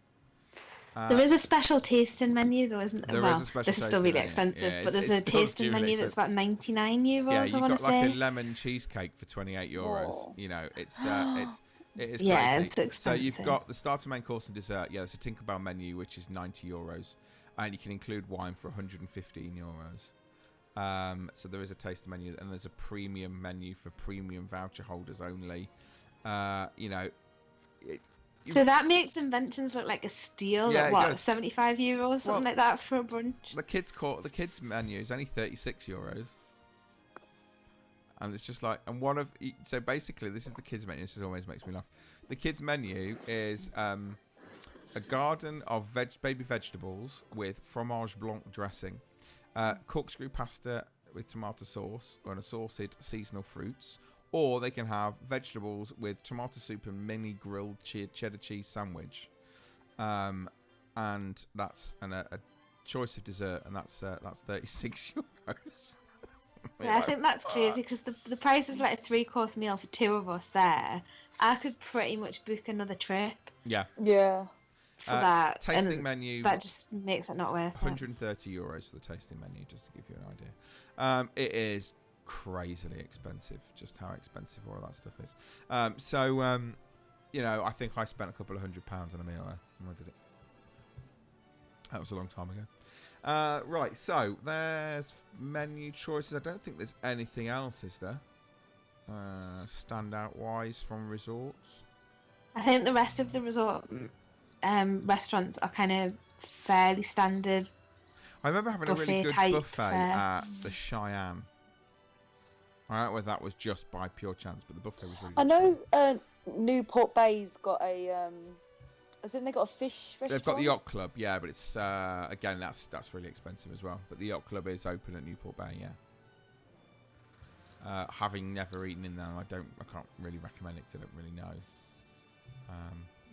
There is a special tasting menu, though, isn't there?
There is a special
this is still really
tasting menu.
expensive,
Yeah,
but there's
it's
a tasting
really
menu that's about €99.
Yeah,
I
you've
want
got
to
like
say.
a lemon cheesecake for €28.
Whoa.
It is
Yeah,
crazy.
it's
So
expensive.
you've got the starter, main course, and dessert. Yeah, there's a Tinkerbell menu which is €90, and you can include wine for €115. So there is a tasting menu, and there's a premium menu for premium voucher holders only.
So that makes inventions look like a steal.
Yeah,
At
it
what,
does.
€75, something like that for a brunch?
The kids menu is only €36. And it's just like, and so basically this is the kids menu. This just always makes me laugh. The kids menu is a garden of baby vegetables with fromage blanc dressing, corkscrew pasta with tomato sauce, and assorted seasonal fruits. Or they can have vegetables with tomato soup and mini grilled cheddar cheese sandwich, and that's a choice of dessert, and that's €36.
Yeah, I think that's crazy because the price of like a 3-course meal for 2 of us there, I could pretty much book another trip
Yeah.
for that.
Tasting
and
menu.
That just makes it not worth it.
€130 for the tasting menu, just to give you an idea. It is crazily expensive, just how expensive all of that stuff is. I think I spent a couple of £100 on a meal there when I did it. That was a long time ago. Right, so there's menu choices. I don't think there's anything else, is there? Standout wise from resorts.
I think the rest of the resort restaurants are kind of fairly standard.
I remember having a really good
Buffet-type
buffet
fare.
at the Cheyenne. I don't know whether that was just by pure chance, but the buffet was really good.
I know Newport Bay's got a. As in, they got a fish restaurant.
They've got the Yacht Club, yeah, but it's again that's really expensive as well. But the Yacht Club is open at Newport Bay, yeah. Having never eaten in there, I can't really recommend it because I don't really know.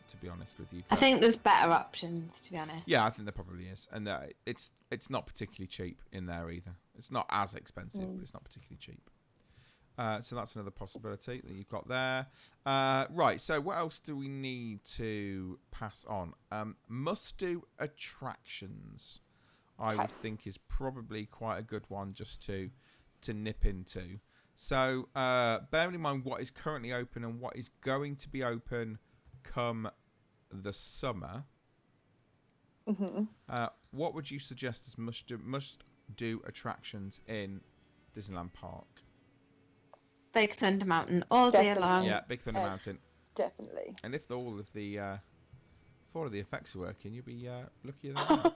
To be honest with you,
I think there's better options, to be honest.
yeah, I think there probably is, and it's not particularly cheap in there either. It's not as expensive, but it's not particularly cheap. So that's another possibility that you've got there. Right, so what else do we need to pass on? Must-do attractions, I would think, is probably quite a good one just to nip into. So bearing in mind what is currently open and what is going to be open come the summer, what would you suggest as must-do attractions in Disneyland Park?
Big Thunder Mountain all day
Definitely.
long.
Yeah, Big Thunder Mountain.
Definitely.
And if all of the effects are working, you'll be luckier than that.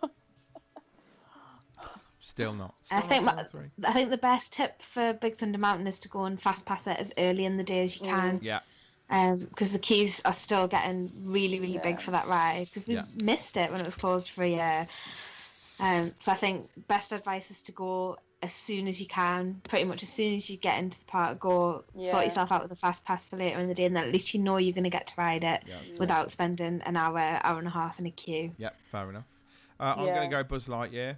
Still not.
I think
three.
I think the best tip for Big Thunder Mountain is to go and fast pass it as early in the day as you can.
Yeah.
Because the queues are still getting really, really big for that ride. Because we missed it when it was closed for a year. So I think best advice is to go as soon as you can. Pretty much as soon as you get into the park, go sort yourself out with a fast pass for later in the day, and then at least you know you're going to get to ride it without spending an hour and a half in a queue.
Yep, fair enough. I'm going to go Buzz Lightyear.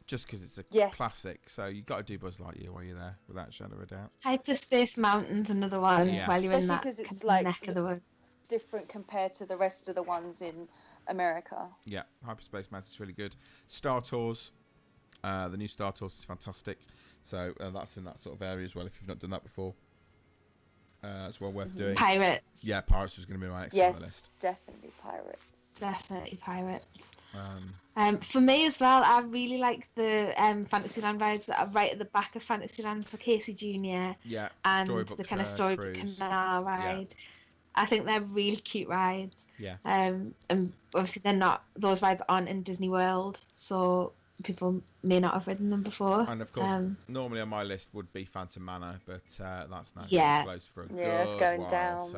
Just because it's a classic, so you've got to do Buzz Lightyear while you're there, without a shadow of a doubt.
Hyperspace Mountain's another one while you're in that
because it's
kind of
like
neck of the woods.
different compared to the rest of the ones in America.
Yeah, Hyperspace Mountain's really good. Star Tours, the new Star Tours is fantastic. So that's in that sort of area as well, if you've not done that before. As well worth doing.
Pirates.
Yeah, Pirates was going to be my next on the list.
Yes, definitely Pirates.
Definitely Pirates. For me as well, I really like the Fantasyland rides that are right at the back of Fantasyland, so Casey Jr.
Yeah,
and
Storybook
the kind of Storybook
Cruise.
Canal ride.
Yeah.
I think they're really cute rides.
Yeah.
And obviously those rides aren't in Disney World, so people may not have ridden them before.
And of course, normally on my list would be Phantom Manor, but that's now closed for a good
it's going
while.
down.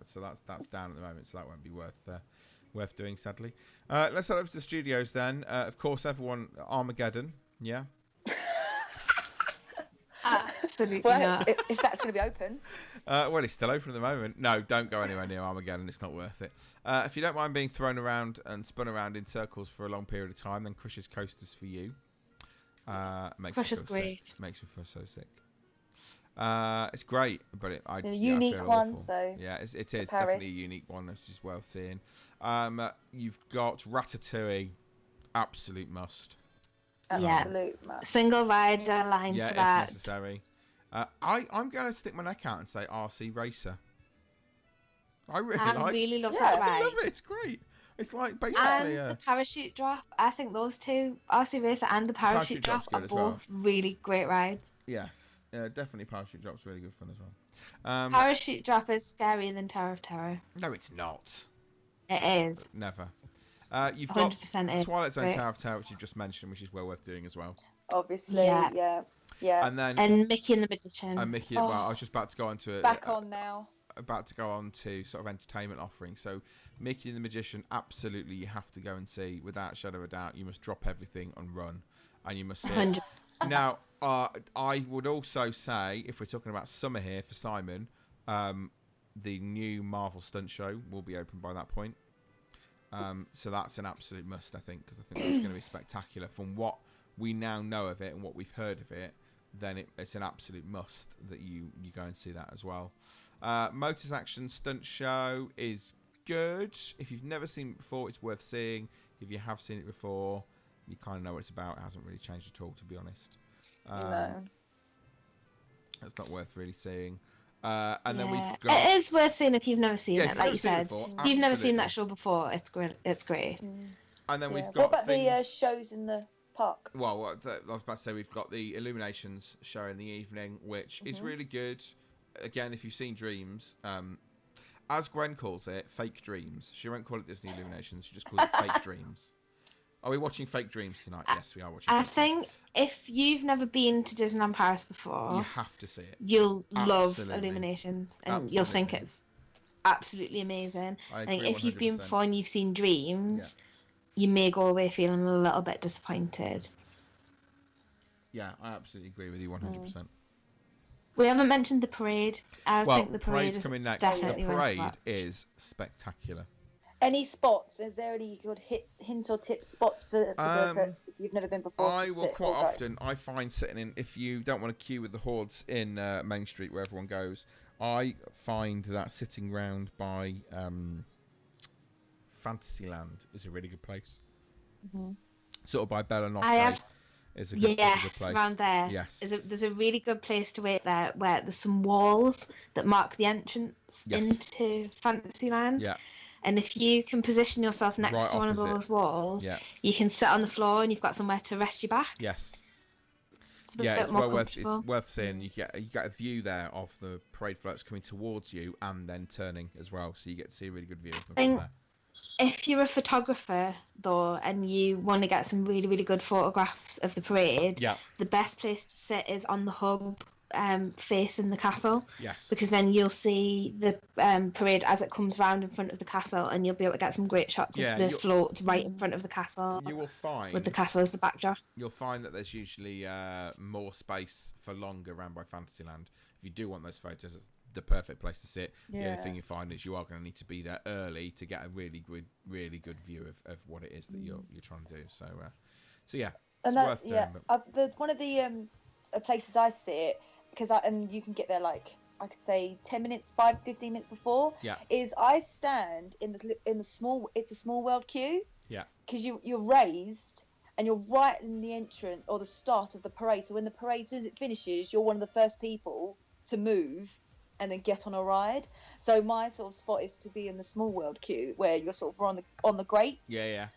So that's down at the moment, so that won't be worth doing, sadly. Let's head over to the studios then. Of course, everyone, Armageddon, yeah.
Absolutely
Well,
not.
if that's going to be open.
Well, it's still open at the moment. No, don't go anywhere near Armageddon. It's not worth it. If you don't mind being thrown around and spun around in circles for a long period of time, then Crush's Coaster's for you.
Crush is great.
Makes me feel so sick. It's great, but it's
a unique one.
Awful.
So
yeah, it is definitely a unique one. It's just worth seeing. You've got Ratatouille, absolute must.
Absolute must.
Single rider line for that.
If necessary. I'm going to stick my neck out and say RC Racer. I really
love that ride.
I love it. It's great. It's like basically
and the parachute drop. I think those two, RC Racer and the parachute drop, are both really great rides.
Yes, definitely parachute drop's really good fun as well.
Parachute drop is scarier than Tower of Terror.
No, it's not.
It is.
Never. You've got
100%
Twilight Zone Tower of Terror, which you've just mentioned, which is well worth doing as well.
Obviously, yeah.
And
Mickey and the Magician.
And Mickey, well, I was just about to go on to it.
Back on now.
About to go on to sort of entertainment offerings. So Mickey and the Magician, absolutely you have to go and see without a shadow of a doubt. You must drop everything and run, and you must see it. Now, I would also say, if we're talking about summer here for Simon, the new Marvel stunt show will be open by that point. So that's an absolute must, I think, because I think it's going to be spectacular. From what we now know of it and what we've heard of it, then it's an absolute must that you go and see that as well. Motors Action Stunt Show is good. If you've never seen it before, it's worth seeing. If you have seen it before, you kind of know what it's about. It hasn't really changed at all, to be honest.
No.
It's not worth really seeing. And then we've got...
It is worth seeing if you've never seen it, like you said.
Before,
if you've never seen that show before, it's great. It's great.
And then we've got
What about the shows in the park?
Well, I was about to say we've got the Illuminations show in the evening, which is really good. Again, if you've seen Dreams, as Gwen calls it, fake dreams. She won't call it Disney Illuminations. She just calls it fake dreams. Are we watching Fake Dreams tonight? Yes, we are watching.
I think if you've never been to Disneyland Paris before,
you have to see it.
You'll love Illuminations, and you'll think it's absolutely amazing.
I
think
agree
if you've been
100%.
before and you've seen Dreams, you may go away feeling a little bit disappointed.
Yeah, I absolutely agree with you 100%.
We haven't mentioned the parade. I think the parade is
coming next.
definitely
The parade
worth
is spectacular.
Any spots? Is there any good hint or tip spots for if you've never been before?
I will quite often. I find sitting in, if you don't want to queue with the hordes in Main Street where everyone goes, I find that sitting round by Fantasyland is a really good place. Sort of by Bellanotte is a good place.
Around there.
Yes.
There's a really good place to wait there where there's some walls that mark the entrance into Fantasyland.
Yeah.
And if you can position yourself next to one of those walls, you can sit on the floor and you've got somewhere to rest your back.
Yes.
It's more comfortable.
It's worth seeing. You get a view there of the parade floats coming towards you and then turning as well, so you get to see a really good view of them from there.
If you're a photographer, though, and you want to get some really, really good photographs of the parade, the best place to sit is on the hub facing the castle.
Yes.
Because then you'll see the parade as it comes round in front of the castle, and you'll be able to get some great shots of the floats right in front of the castle.
You will find
with the castle as the backdrop.
You'll find that there's usually more space for longer around by Fantasyland. If you do want those photos, it's the perfect place to sit. The only thing you find is you are going to need to be there early to get a really good view of what it is that you're trying to do. So yeah, it's worth doing.
One of the places I sit, and you can get there like I could say 10 minutes, 15 minutes before. Is I stand in the small. It's a small world queue.
Yeah.
Because you're raised and you're right in the entrance or the start of the parade. So when the parade, as soon as it finishes, you're one of the first people to move and then get on a ride. So my sort of spot is to be in the small world queue, where you're sort of on the grates.
Yeah.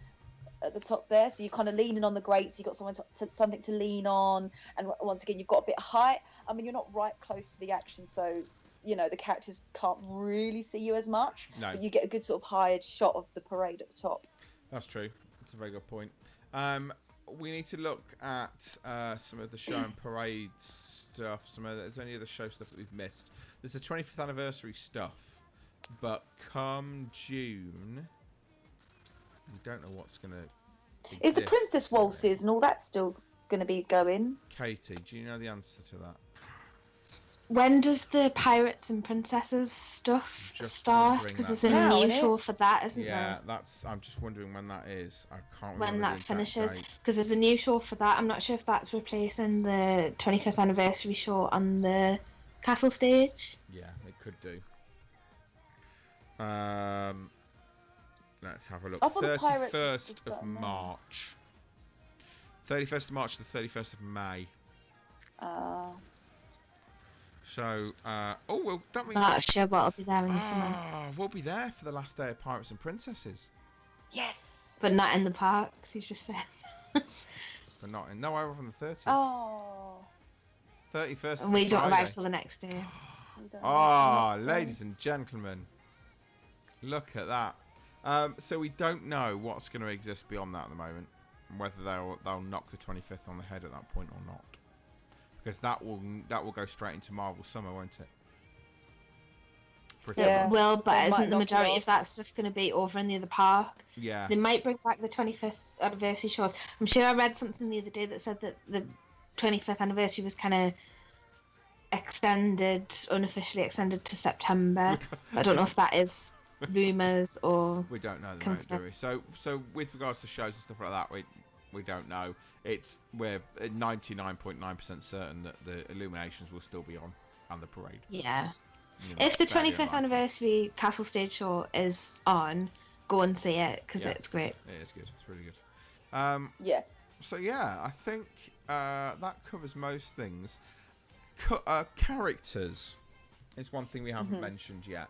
At the top there, so you're kind of leaning on the grates. You got something to lean on, and once again, you've got a bit of height. I mean, you're not right close to the action, so the characters can't really see you as much.
No.
But you get a good sort of high shot of the parade at the top.
That's true. That's a very good point. We need to look at some of the show and parade stuff. There's any other show stuff that we've missed. There's the 25th anniversary stuff, but come June, we don't know what's going to
Is the princess waltzes and all that still going to be going?
Katie, do you know the answer to that?
When does the Pirates and Princesses stuff start? Because there's a new show for that, isn't there?
Yeah, I'm just wondering when that is. I can't remember
when that finishes.
Because
there's a new show for that. I'm not sure if that's replacing the 25th anniversary show on the castle stage.
Yeah, it could do. Let's have a look. 31st of March. 31st of March to the 31st of May. So, that means...
Not sure what will be there in the summer.
We'll be there for the last day of Pirates and Princesses.
Yes!
But not in the parks, you just said.
But not in... No, I arrive on the 30th.
Oh.
31st
And we don't arrive till the next day.
Ladies and gentlemen. Look at that. So we don't know what's going to exist beyond that at the moment. Whether they'll knock the 25th on the head at that point or not. Because that will go straight into Marvel Summer, won't it?
It will, but isn't the majority of that stuff going to be over in the other park?
Yeah.
So they might bring back the 25th anniversary shows. I'm sure I read something the other day that said that the 25th anniversary was kind of unofficially extended to September. I don't know if that is rumours or...
We don't know at the moment, do we? So with regards to shows and stuff like that, we don't know. We're 99.9% certain that the illuminations will still be on and the parade.
Yeah. If the 25th anniversary castle stage show is on, go and see it because it's great.
It is good. It's really good.
Yeah.
So yeah, I think that covers most things. Characters is one thing we haven't mentioned yet.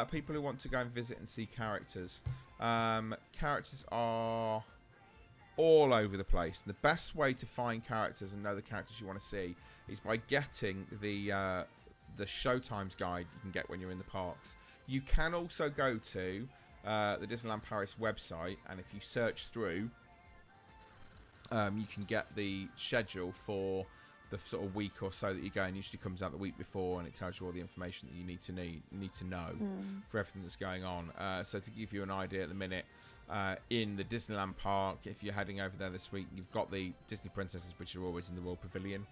People who want to go and visit and see characters. Characters are all over the place. The best way to find characters and know the characters you want to see is by getting the Showtimes guide you can get when you're in the parks. You can also go to the Disneyland Paris website, and if you search through, you can get the schedule for the sort of week or so that you go, and usually comes out the week before, and it tells you all the information that you need to know for everything that's going on. So to give you an idea at the minute, in the Disneyland Park, if you're heading over there this week, you've got the Disney Princesses, which are always in the Royal Pavilion.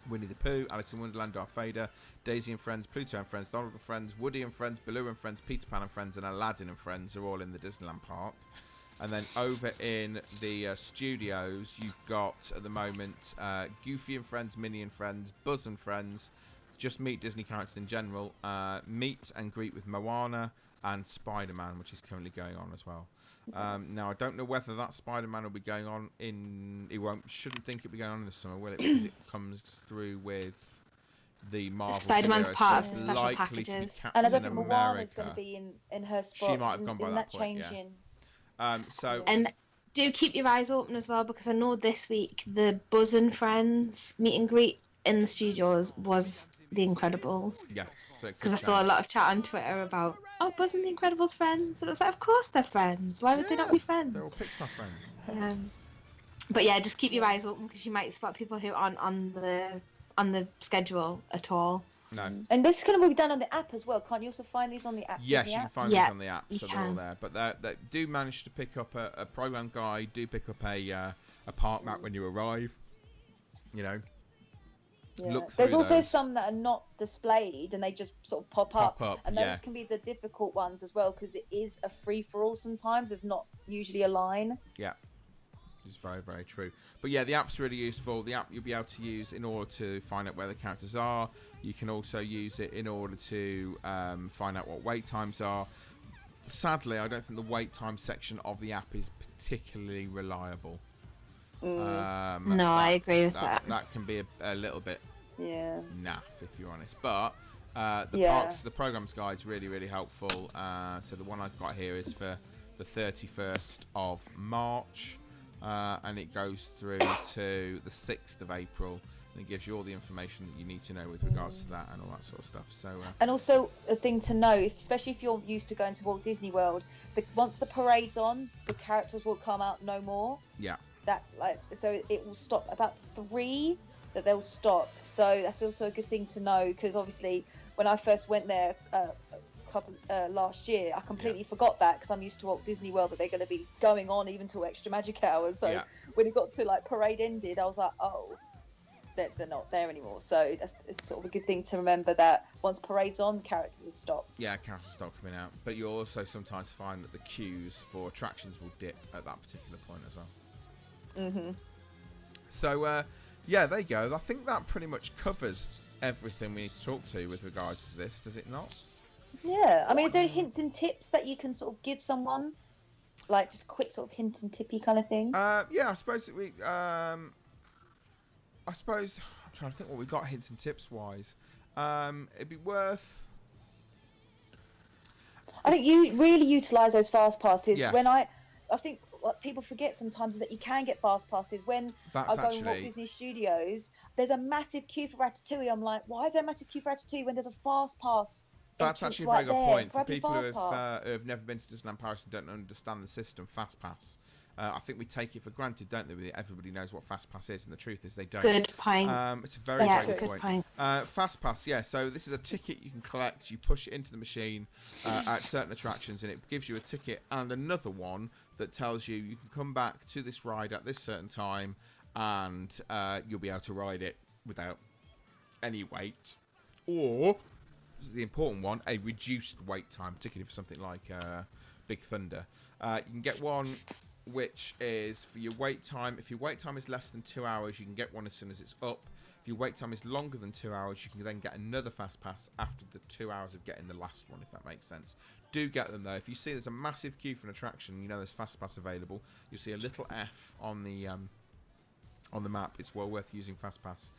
Winnie the Pooh, Alice in Wonderland, Darth Vader, Daisy and Friends, Pluto and Friends, Donald and Friends, Woody and Friends, Baloo and Friends, Peter Pan and Friends, and Aladdin and Friends are all in the Disneyland Park. And then over in the studios, you've got, at the moment, Goofy and Friends, Minnie and Friends, Buzz and Friends, Just Meet Disney characters in general, Meet and Greet with Moana, and Spider-Man, which is currently going on as well. Now, I don't know whether that Spider-Man will be going on shouldn't think it'll be going on in the summer, will it? Because it comes through with the Marvel
Spider-Man's
superheroes,
part
so
of
it's
the special
likely
packages.
to be
And I
Captain
don't think Moana's
America.
going to be in her spot.
She might have gone by that point,
changing?
So
And do keep your eyes open as well, because I know this week the Buzz and Friends meet and greet in the studios was The Incredibles.
yes,
Because I saw a lot of chat on Twitter about, Buzz and The Incredibles friends. And it was like, of course they're friends. Why would they not be friends?
They're all Pixar friends.
But yeah, just keep your eyes open because you might spot people who aren't on the schedule at all.
No.
And this can be done on the app as well. Can't you also find these on the app?
Yes, you can find these on the app, so
you
they're all
can.
there. But they do manage to pick up a program guide, do pick up a park map when you arrive. You know.
Yeah.
Look through
There's also
those.
some that are not displayed and they just sort of pop up. And those
yeah.
can be the difficult ones as well because it is a free-for-all sometimes. There's not usually a line.
Yeah. It's very, very true. But yeah, the app's really useful. The app you'll be able to use in order to find out where the characters are. You can also use it in order to find out what wait times are. Sadly, I don't think the wait time section of the app is particularly reliable.
No, I agree with that.
That can be a little bit naff, if you're honest. But the program's guide's really helpful. So the one I've got here is for the 31st of March, and it goes through to the 6th of April. And it gives you all the information that you need to know with regards to that and all that sort of stuff. So,
and also a thing to know, especially if you're used to going to Walt Disney World, once the parade's on, the characters will come out no more.
Yeah.
So it will stop about 3 that they'll stop. So that's also a good thing to know, because obviously when I first went there last year, I completely forgot that, because I'm used to Walt Disney World that they're going to be going on even till extra magic hours. So when it got to like parade ended, I was like, oh, they're not there anymore. So it's sort of a good thing to remember that once parade's on, characters have stopped.
Yeah, characters stop coming out. But you'll also sometimes find that the queues for attractions will dip at that particular point as well. So there you go. I think that pretty much covers everything we need to talk to with regards to this, does it not?
Yeah, I mean, is there hints and tips that you can sort of give someone, like just quick sort of hint and tippy kind of thing?
Yeah, I suppose I'm trying to think what we got hints and tips wise. It'd be worth.
I think you really utilise those fast passes.
Yes.
When I think what people forget sometimes is that you can get fast passes. When I go in Walt Disney Studios, there's a massive queue for Ratatouille. I'm like, why is there a massive queue for Ratatouille when there's a fast pass?
That's actually a very good point. For people who have never been to Disneyland Paris and don't understand the system, Fast Pass. I think we take it for granted, don't we? Everybody knows what Fast Pass is, and the truth is they don't.
Good point.
It's a very good point. Fast Pass, so this is a ticket you can collect. You push it into the machine at certain attractions, and it gives you a ticket and another one that tells you can come back to this ride at this certain time, and you'll be able to ride it without any wait. Or, the important one, a reduced wait time, particularly for something like Big Thunder. You can get one which is for your wait time. If your wait time is less than 2 hours, you can get one as soon as it's up. If your wait time is longer than 2 hours, you can then get another fast pass after the 2 hours of getting the last one, if that makes sense. Do get them though. If you see there's a massive queue for an attraction, you know there's fast pass available. You'll see a little F on the map. It's well worth using fast pass.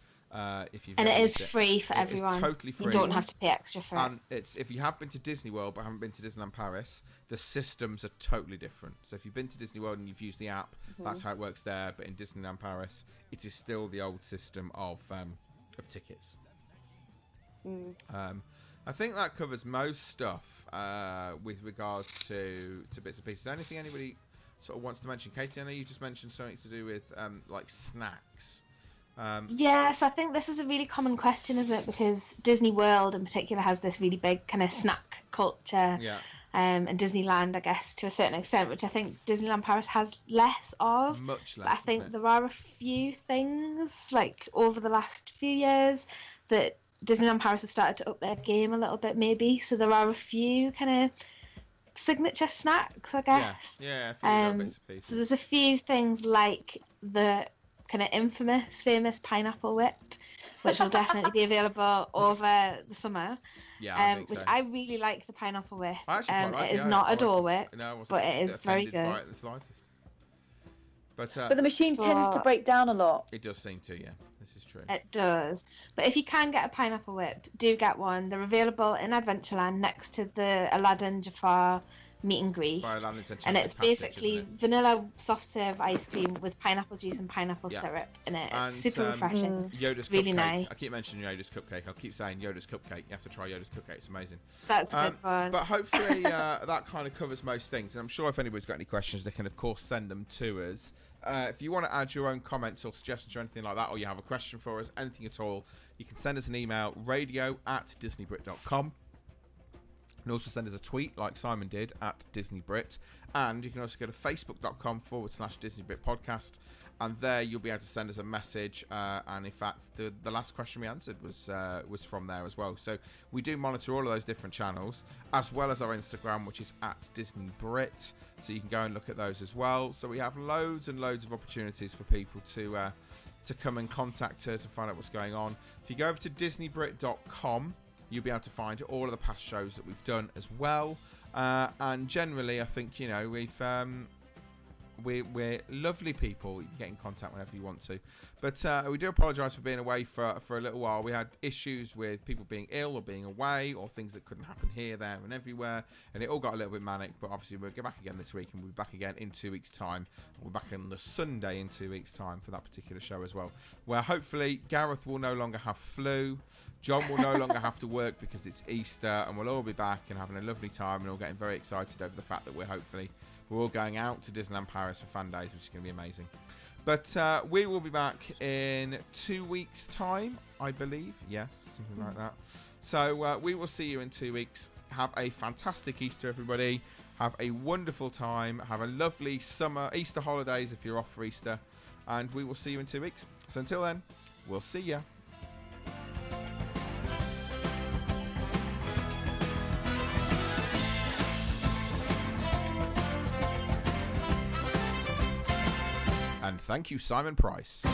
If you've
it is free for everyone.
It's totally free.
You don't have to pay extra for
it. And if you have been to Disney World but haven't been to Disneyland Paris, the systems are totally different. So if you've been to Disney World and you've used the app, that's how it works there. But in Disneyland Paris, it is still the old system of tickets. I think that covers most stuff with regards to bits and pieces. Anything anybody sort of wants to mention? Katie, I know you just mentioned something to do with like snacks.
Yes, I think this is a really common question, isn't it? Because Disney World in particular has this really big kind of snack culture.
Yeah.
And Disneyland, I guess, to a certain extent, which I think Disneyland Paris has less of.
Much less.
But I think there are a few things, like over the last few years, that Disneyland Paris have started to up their game a little bit, maybe. So there are a few kind of signature snacks, I guess.
Yeah, a few little bits and pieces.
So there's a few things like the kind of famous pineapple whip, which will definitely be available over the summer.
Yeah, I think
which
so.
I really like the pineapple whip.
I actually quite like
it is not a door whip,
no,
but it is very good.
By it the slightest.
But the machine tends to break down a lot.
It does seem to, yeah. This is true.
It does. But if you can get a pineapple whip, do get one. They're available in Adventureland next to the Aladdin Jafar meet and greet. And it's basically vanilla soft serve ice cream with pineapple juice and pineapple syrup in it. It's super refreshing.
Yoda's
really
cupcake.
Nice.
I keep mentioning Yoda's cupcake. I'll keep saying Yoda's cupcake. You have to try Yoda's cupcake. It's amazing.
That's a good one.
But hopefully that kind of covers most things. And I'm sure if anybody's got any questions, they can, of course, send them to us. If you want to add your own comments or suggestions or anything like that, or you have a question for us, anything at all, you can send us an email, radio@disneybrit.com. You can also send us a tweet like Simon did at Disneybrit. And you can also go to facebook.com/Disneybrit podcast. And there you'll be able to send us a message. And in fact, the last question we answered was from there as well. So we do monitor all of those different channels, as well as our Instagram, which is at Disneybrit. So you can go and look at those as well. So we have loads and loads of opportunities for people to come and contact us and find out what's going on. If you go over to Disneybrit.com, you'll be able to find all of the past shows that we've done as well. And generally, I think, we've we're lovely people. You can get in contact whenever you want to. But we do apologise for being away for a little while. We had issues with people being ill or being away, or things that couldn't happen here, there and everywhere. And it all got a little bit manic. But obviously we'll get back again this week, and we'll be back again in 2 weeks' time. We're back on the Sunday in 2 weeks' time for that particular show as well, where hopefully Gareth will no longer have flu. John will no longer have to work because it's Easter, and we'll all be back and having a lovely time, and all getting very excited over the fact that we're all going out to Disneyland Paris for fan days, which is going to be amazing. But we will be back in 2 weeks' time, I believe. Yes, something like that. So we will see you in 2 weeks. Have a fantastic Easter, everybody. Have a wonderful time. Have a lovely summer, Easter holidays if you're off for Easter. And we will see you in 2 weeks. So until then, we'll see ya. And thank you, Simon Price.